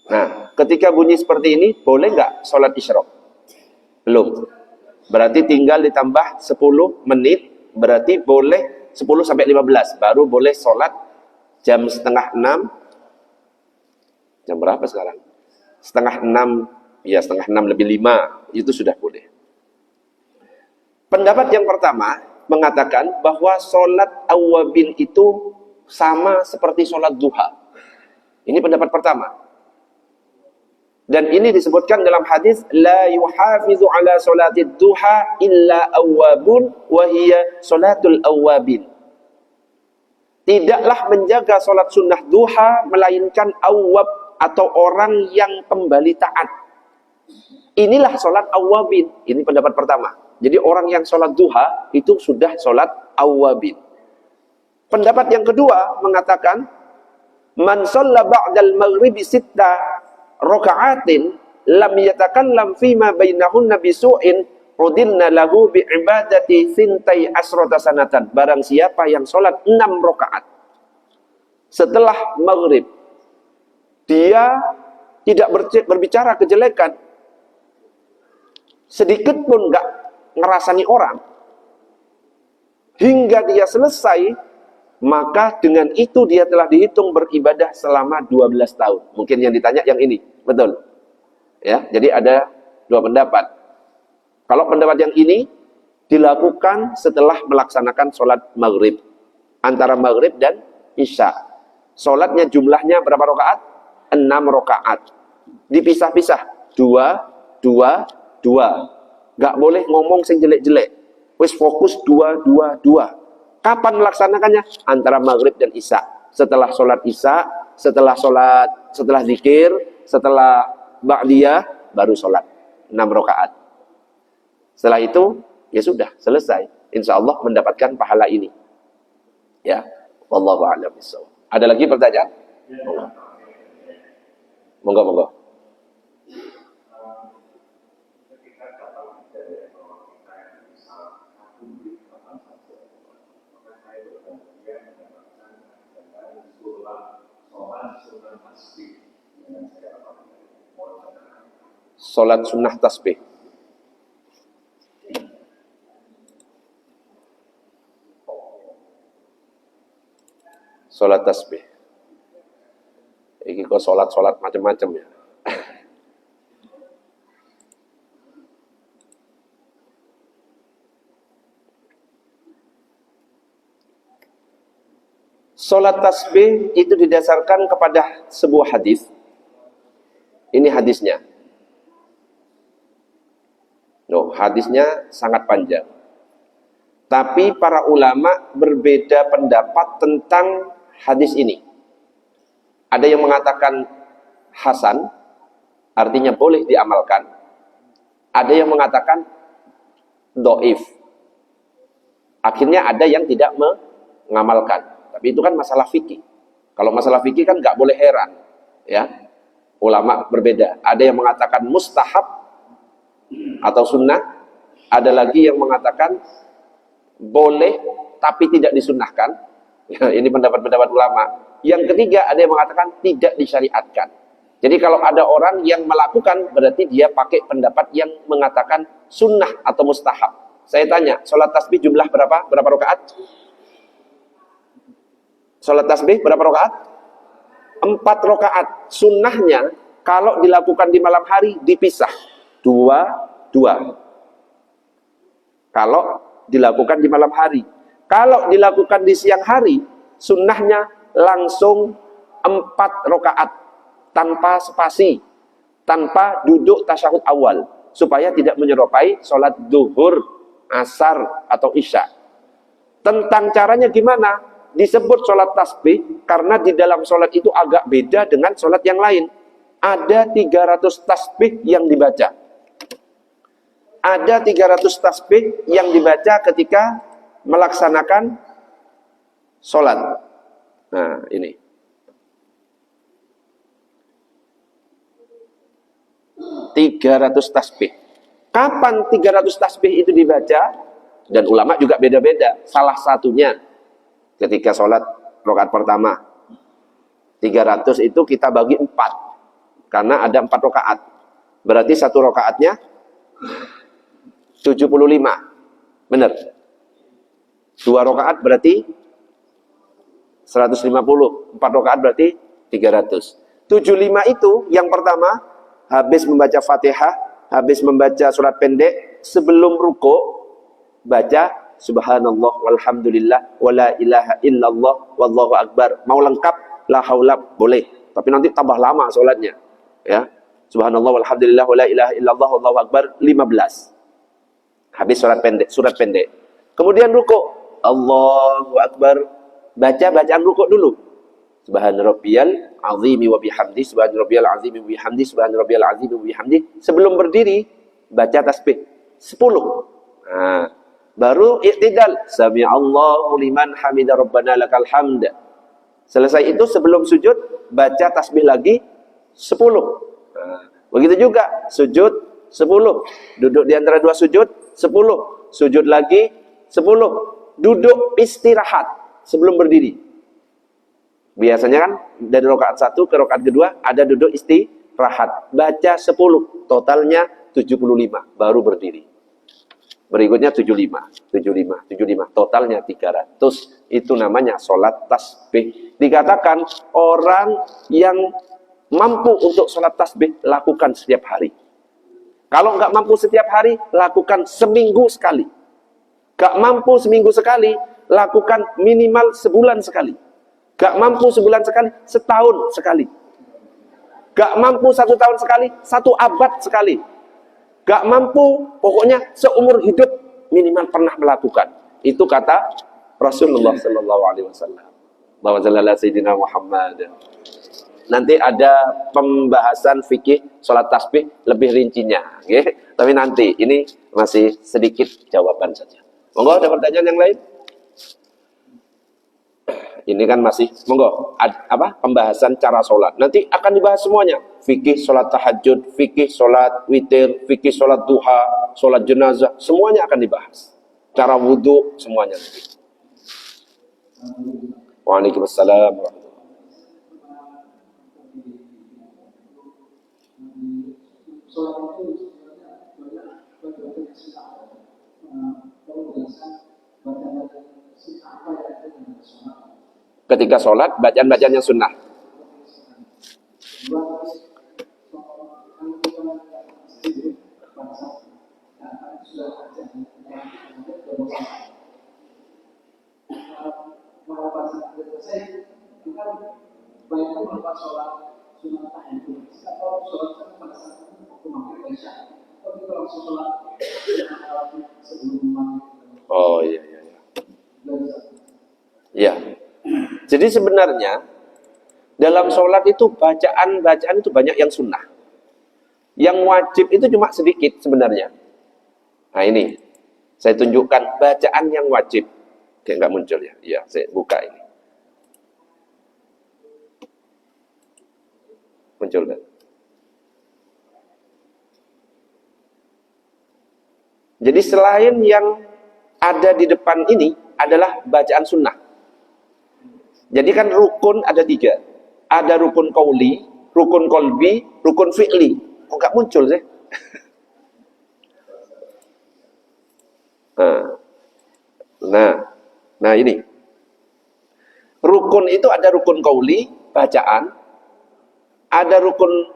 nah, ketika bunyi seperti ini, boleh nggak sholat isyraq? Belum. Berarti tinggal ditambah 10 menit, berarti boleh 10 sampai 15, baru boleh sholat jam setengah 6. Jam berapa sekarang? Setengah 6, ya setengah 6 lebih 5, itu sudah boleh. Pendapat yang pertama mengatakan bahwa sholat awwabin itu sama seperti sholat duha. Ini pendapat pertama. Dan ini disebutkan dalam hadis, la yuhafizu ala sholatid duha illa awwabun wa hiya sholatul awwabin. Tidaklah menjaga sholat sunnah duha melainkan awwab atau orang yang kembali taat. Inilah sholat awwabin. Ini pendapat pertama. Jadi orang yang sholat duha itu sudah sholat awwabin. Pendapat yang kedua mengatakan, man shalla ba'dal maghribi sitta raka'atin lam yatakallam fima bainahunna bisu'in udilna lahu bi'ibadati sintai asrata sanatan. Barang siapa yang sholat 6 rakaat setelah maghrib, dia tidak berbicara kejelekan, sedikit pun enggak ngerasani orang, hingga dia selesai, maka dengan itu dia telah dihitung beribadah selama 12 tahun. Mungkin yang ditanya yang ini, betul? Ya, jadi ada dua pendapat. Kalau pendapat yang ini dilakukan setelah melaksanakan sholat maghrib, antara maghrib dan isya. Sholatnya jumlahnya berapa rakaat? 6 rakaat. Dipisah-pisah, 2, 2, 2. Gak boleh ngomong sing jelek-jelek. Wis fokus 2, 2, 2. Kapan melaksanakannya? Antara maghrib dan isya. Setelah sholat isya, setelah zikir, setelah ba'diyah, baru sholat 6 rakaat. Setelah itu, ya sudah, selesai. Insya Allah mendapatkan pahala ini. Ya, wallahu a'lam bishawab. Ada lagi pertanyaan? Monggo, monggo. Salat sunnah tasbih. Salat tasbih. Iki kok salat macam-macam ya. Salat tasbih itu didasarkan kepada sebuah hadis. Ini hadisnya. Hadisnya sangat panjang. Tapi para ulama berbeda pendapat tentang hadis ini. Ada yang mengatakan hasan, artinya boleh diamalkan. Ada yang mengatakan dhaif. Akhirnya ada yang tidak mengamalkan. Tapi itu kan masalah fikih. Kalau masalah fikih kan nggak boleh heran, ya. Ulama berbeda. Ada yang mengatakan mustahab atau sunnah, ada lagi yang mengatakan boleh tapi tidak disunnahkan. Ya, ini pendapat-pendapat ulama. Yang ketiga, ada yang mengatakan tidak disyariatkan. Jadi kalau ada orang yang melakukan, berarti dia pakai pendapat yang mengatakan sunnah atau mustahab. Saya tanya, sholat tasbih jumlah berapa? Berapa rakaat? Sholat tasbih berapa rakaat? 4 rakaat. Sunnahnya kalau dilakukan di malam hari dipisah 2. Kalau dilakukan di malam hari. Kalau dilakukan di siang hari, sunnahnya langsung 4 rakaat tanpa spasi, tanpa duduk tasyahud awal, supaya tidak menyerupai sholat duhur, asar, atau isya. Tentang caranya gimana? Disebut sholat tasbih karena di dalam sholat itu agak beda dengan sholat yang lain. Ada 300 tasbih yang dibaca. Ada 300 tasbih yang dibaca ketika melaksanakan sholat. Nah, ini. 300 tasbih. Kapan 300 tasbih itu dibaca? Dan ulama juga beda-beda. Salah satunya ketika sholat rakaat pertama. 300 itu kita bagi 4. Karena ada 4 rakaat. Berarti 1 rakaatnya 75. Benar? 2 rakaat berarti 150. 4 rakaat berarti 300. 75 itu yang pertama, habis membaca Fatihah, habis membaca surat pendek, sebelum ruku baca subhanallah walhamdulillah wala ilaha illallah wallahu akbar. Mau lengkap la haula boleh, tapi nanti tambah lama sholatnya. Ya. Subhanallah walhamdulillah wala ilaha illallah wallahu akbar 15. Habis surat pendek. Kemudian ruku, Allahu akbar, baca bacaan ruku dulu. Subhana rabbiyal azimi wa bihamdi, subhana rabbiyal azimi wa bihamdi, subhana rabbiyal azimi wa bihamdi. Sebelum berdiri baca tasbih 10. Nah, baru i'tidal, sami'allahu liman hamida rabbana lakal hamd. Selesai itu sebelum sujud baca tasbih lagi 10. Nah, begitu juga sujud 10. Duduk di antara 2 sujud 10. Sujud lagi 10. Duduk istirahat sebelum berdiri. Biasanya kan dari rakaat 1 ke rakaat kedua ada duduk istirahat. Baca 10, totalnya 75, baru berdiri. Berikutnya 75, totalnya 300. Itu namanya sholat tasbih. Dikatakan orang yang mampu untuk sholat tasbih, lakukan setiap hari. Kalau nggak mampu setiap hari, lakukan seminggu sekali. Nggak mampu seminggu sekali, lakukan minimal sebulan sekali. Gak mampu sebulan sekali, setahun sekali. Gak mampu 1 tahun sekali, 1 abad sekali. Gak mampu, pokoknya seumur hidup minimal pernah melakukan. Itu kata Rasulullah SAW. Allahumma shalli ala Sayyidina Muhammad. Nanti ada pembahasan fikih sholat tasbih lebih rincinya. Okay? Tapi nanti, ini masih sedikit jawaban saja. Monggo, ada pertanyaan yang lain? Ini kan masih, monggo, pembahasan cara sholat. Nanti akan dibahas semuanya. Fikih sholat tahajud, fikih sholat witir, fikih sholat duha, sholat jenazah, semuanya akan dibahas. Cara wudhu, semuanya nanti. Waalaikumsalam. Ketika sholat, bacaan-bacaan yang sunnah. Oh iya. Ya. Jadi sebenarnya dalam sholat itu bacaan itu banyak yang sunnah. Yang wajib itu cuma sedikit sebenarnya. Nah ini, saya tunjukkan bacaan yang wajib. Kayak nggak muncul ya? Iya, saya buka ini. Muncul kan? Jadi selain yang ada di depan ini, adalah bacaan sunnah. Jadi kan rukun ada 3. Ada rukun qauli, rukun qalbi, rukun fi'li. Kok nggak muncul sih? Nah ini. Rukun itu ada rukun qauli, bacaan. Ada rukun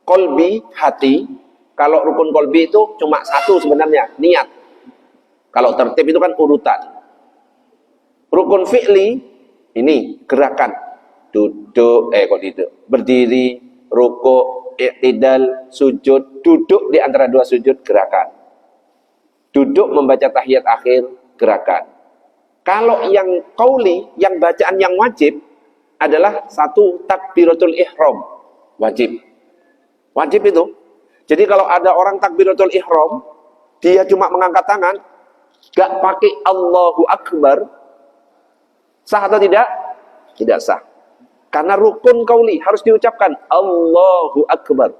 qalbi, hati. Kalau rukun qalbi itu cuma satu sebenarnya, niat. Kalau tertib itu kan urutan. Rukun fi'li, ini gerakan. Duduk, berdiri, rukuk, i'tidal, sujud. Duduk di antara 2 sujud, gerakan. Duduk membaca tahiyat akhir, gerakan. Kalau yang qauli, yang bacaan yang wajib adalah 1 takbiratul ihram, wajib. Wajib itu. Jadi kalau ada orang takbiratul ihram, dia cuma mengangkat tangan, gak pakai Allahu Akbar, sah atau tidak? Tidak sah. Karena rukun qauli harus diucapkan Allahu Akbar.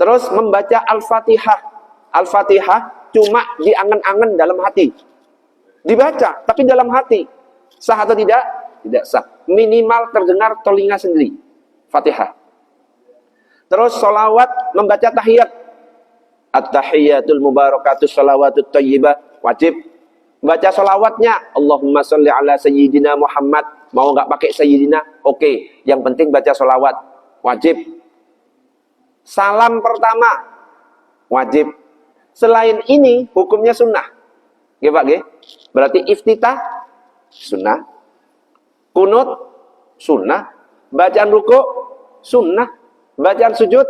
Terus membaca Al-Fatihah. Al-Fatihah cuma diangan-angan dalam hati. Dibaca, tapi dalam hati. Sah atau tidak? Tidak sah. Minimal terdengar telinga sendiri. Fatihah. Terus sholawat, membaca tahiyat. At-tahiyatul mubarakatus sholawatut tayyibah. Wajib. Baca sholawatnya. Allahumma sholli ala sayyidina Muhammad. Mau nggak pakai sayyidina? Oke. Yang penting baca sholawat. Wajib. Salam pertama. Wajib. Selain ini, hukumnya sunnah. Oke Pak, oke? Berarti iftitah, sunnah. Kunut, sunnah. Bacaan rukuk, sunnah. Bacaan sujud,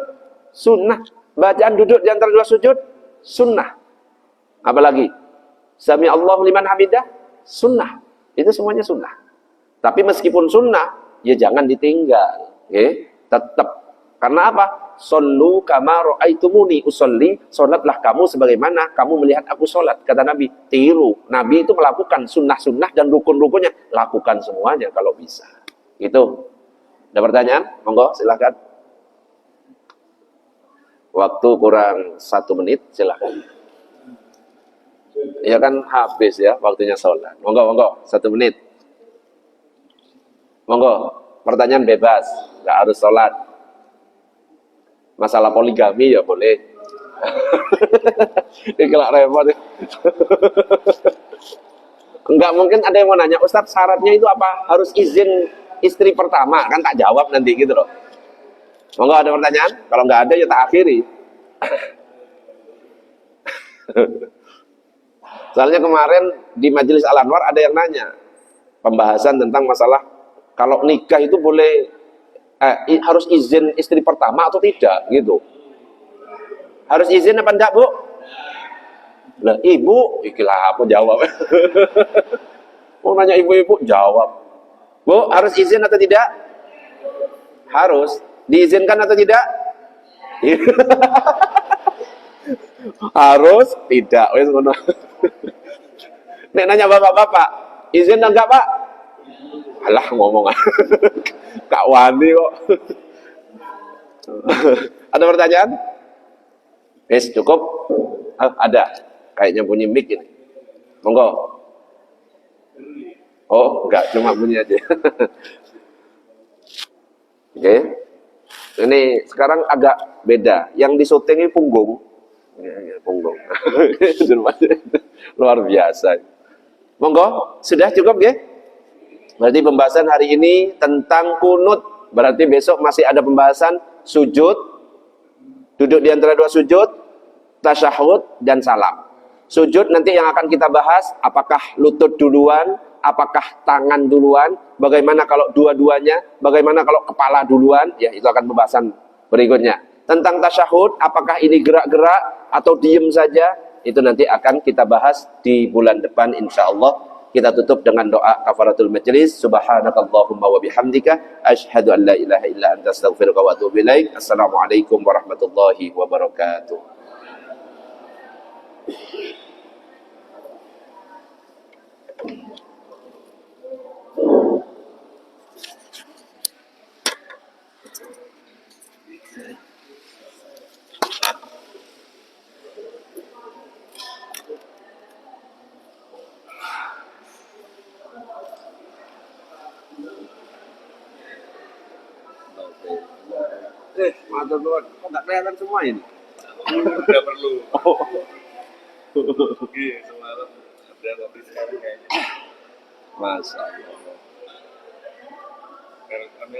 sunnah. Bacaan duduk di antara 2 sujud, sunnah. Apalagi? Sami Allahu liman hamidah, sunnah. Itu semuanya sunnah. Tapi meskipun sunnah, ya jangan ditinggal. Okay? Tetap. Karena apa? Sallu kama ra'aitumuni usolli. Salatlah kamu sebagaimana kamu melihat aku salat. Kata Nabi, tiru. Nabi itu melakukan sunnah-sunnah dan rukun-rukunnya. Lakukan semuanya kalau bisa. Gitu. Ada pertanyaan? Monggo, silakan. Waktu kurang 1 menit, silakan. Ya kan habis ya waktunya sholat. Monggo, 1 menit. Monggo, pertanyaan bebas, nggak harus sholat. Masalah poligami ya boleh. Ini kelak repot. Enggak mungkin ada yang mau nanya, Ustadz syaratnya itu apa? Harus izin istri pertama, kan tak jawab nanti gitu loh. Monggo ada pertanyaan? Kalau nggak ada ya tak akhiri. Soalnya kemarin di Majelis Al-Anwar ada yang nanya pembahasan tentang masalah kalau nikah itu boleh harus izin istri pertama atau tidak gitu. Harus izin apa enggak, Bu? Lah, Ibu, ikilah apa jawab. Mau nanya ibu-ibu, jawab. Bu, harus izin atau tidak? Harus. Diizinkan atau tidak? Harus, tidak. Wes ngono. Nek nanya bapak-bapak, izin enggak, Pak? Alah ngomong. Kak wani kok. Ada pertanyaan? Wes cukup? Ada. Kayaknya bunyi mic ini. Monggo. Oh, enggak, cuma bunyi aja. Oke. Ini sekarang agak beda. Yang disyutingi punggung. Punggung. Luar biasa. Monggo, sudah cukup ya? Berarti pembahasan hari ini tentang kunut. Berarti besok masih ada pembahasan sujud, duduk di antara 2 sujud, tasyahud dan salam. Sujud nanti yang akan kita bahas, apakah lutut duluan, apakah tangan duluan, bagaimana kalau dua-duanya, bagaimana kalau kepala duluan, ya itu akan pembahasan berikutnya. Tentang tasyahud, apakah ini gerak-gerak atau diem saja, itu nanti akan kita bahas di bulan depan insyaallah. Kita tutup dengan doa kafaratul majlis. Subhanakallahumma wa bihamdika asyhadu an la ilaha illa anta astaghfiruka wa atubu ilaik. Assalamualaikum warahmatullahi wabarakatuh. Matur nuwun. Kok nggak kelihatan semua ini? Nggak perlu. Iya, semalam ada kopi sekali kayaknya. Masya Allah. Kami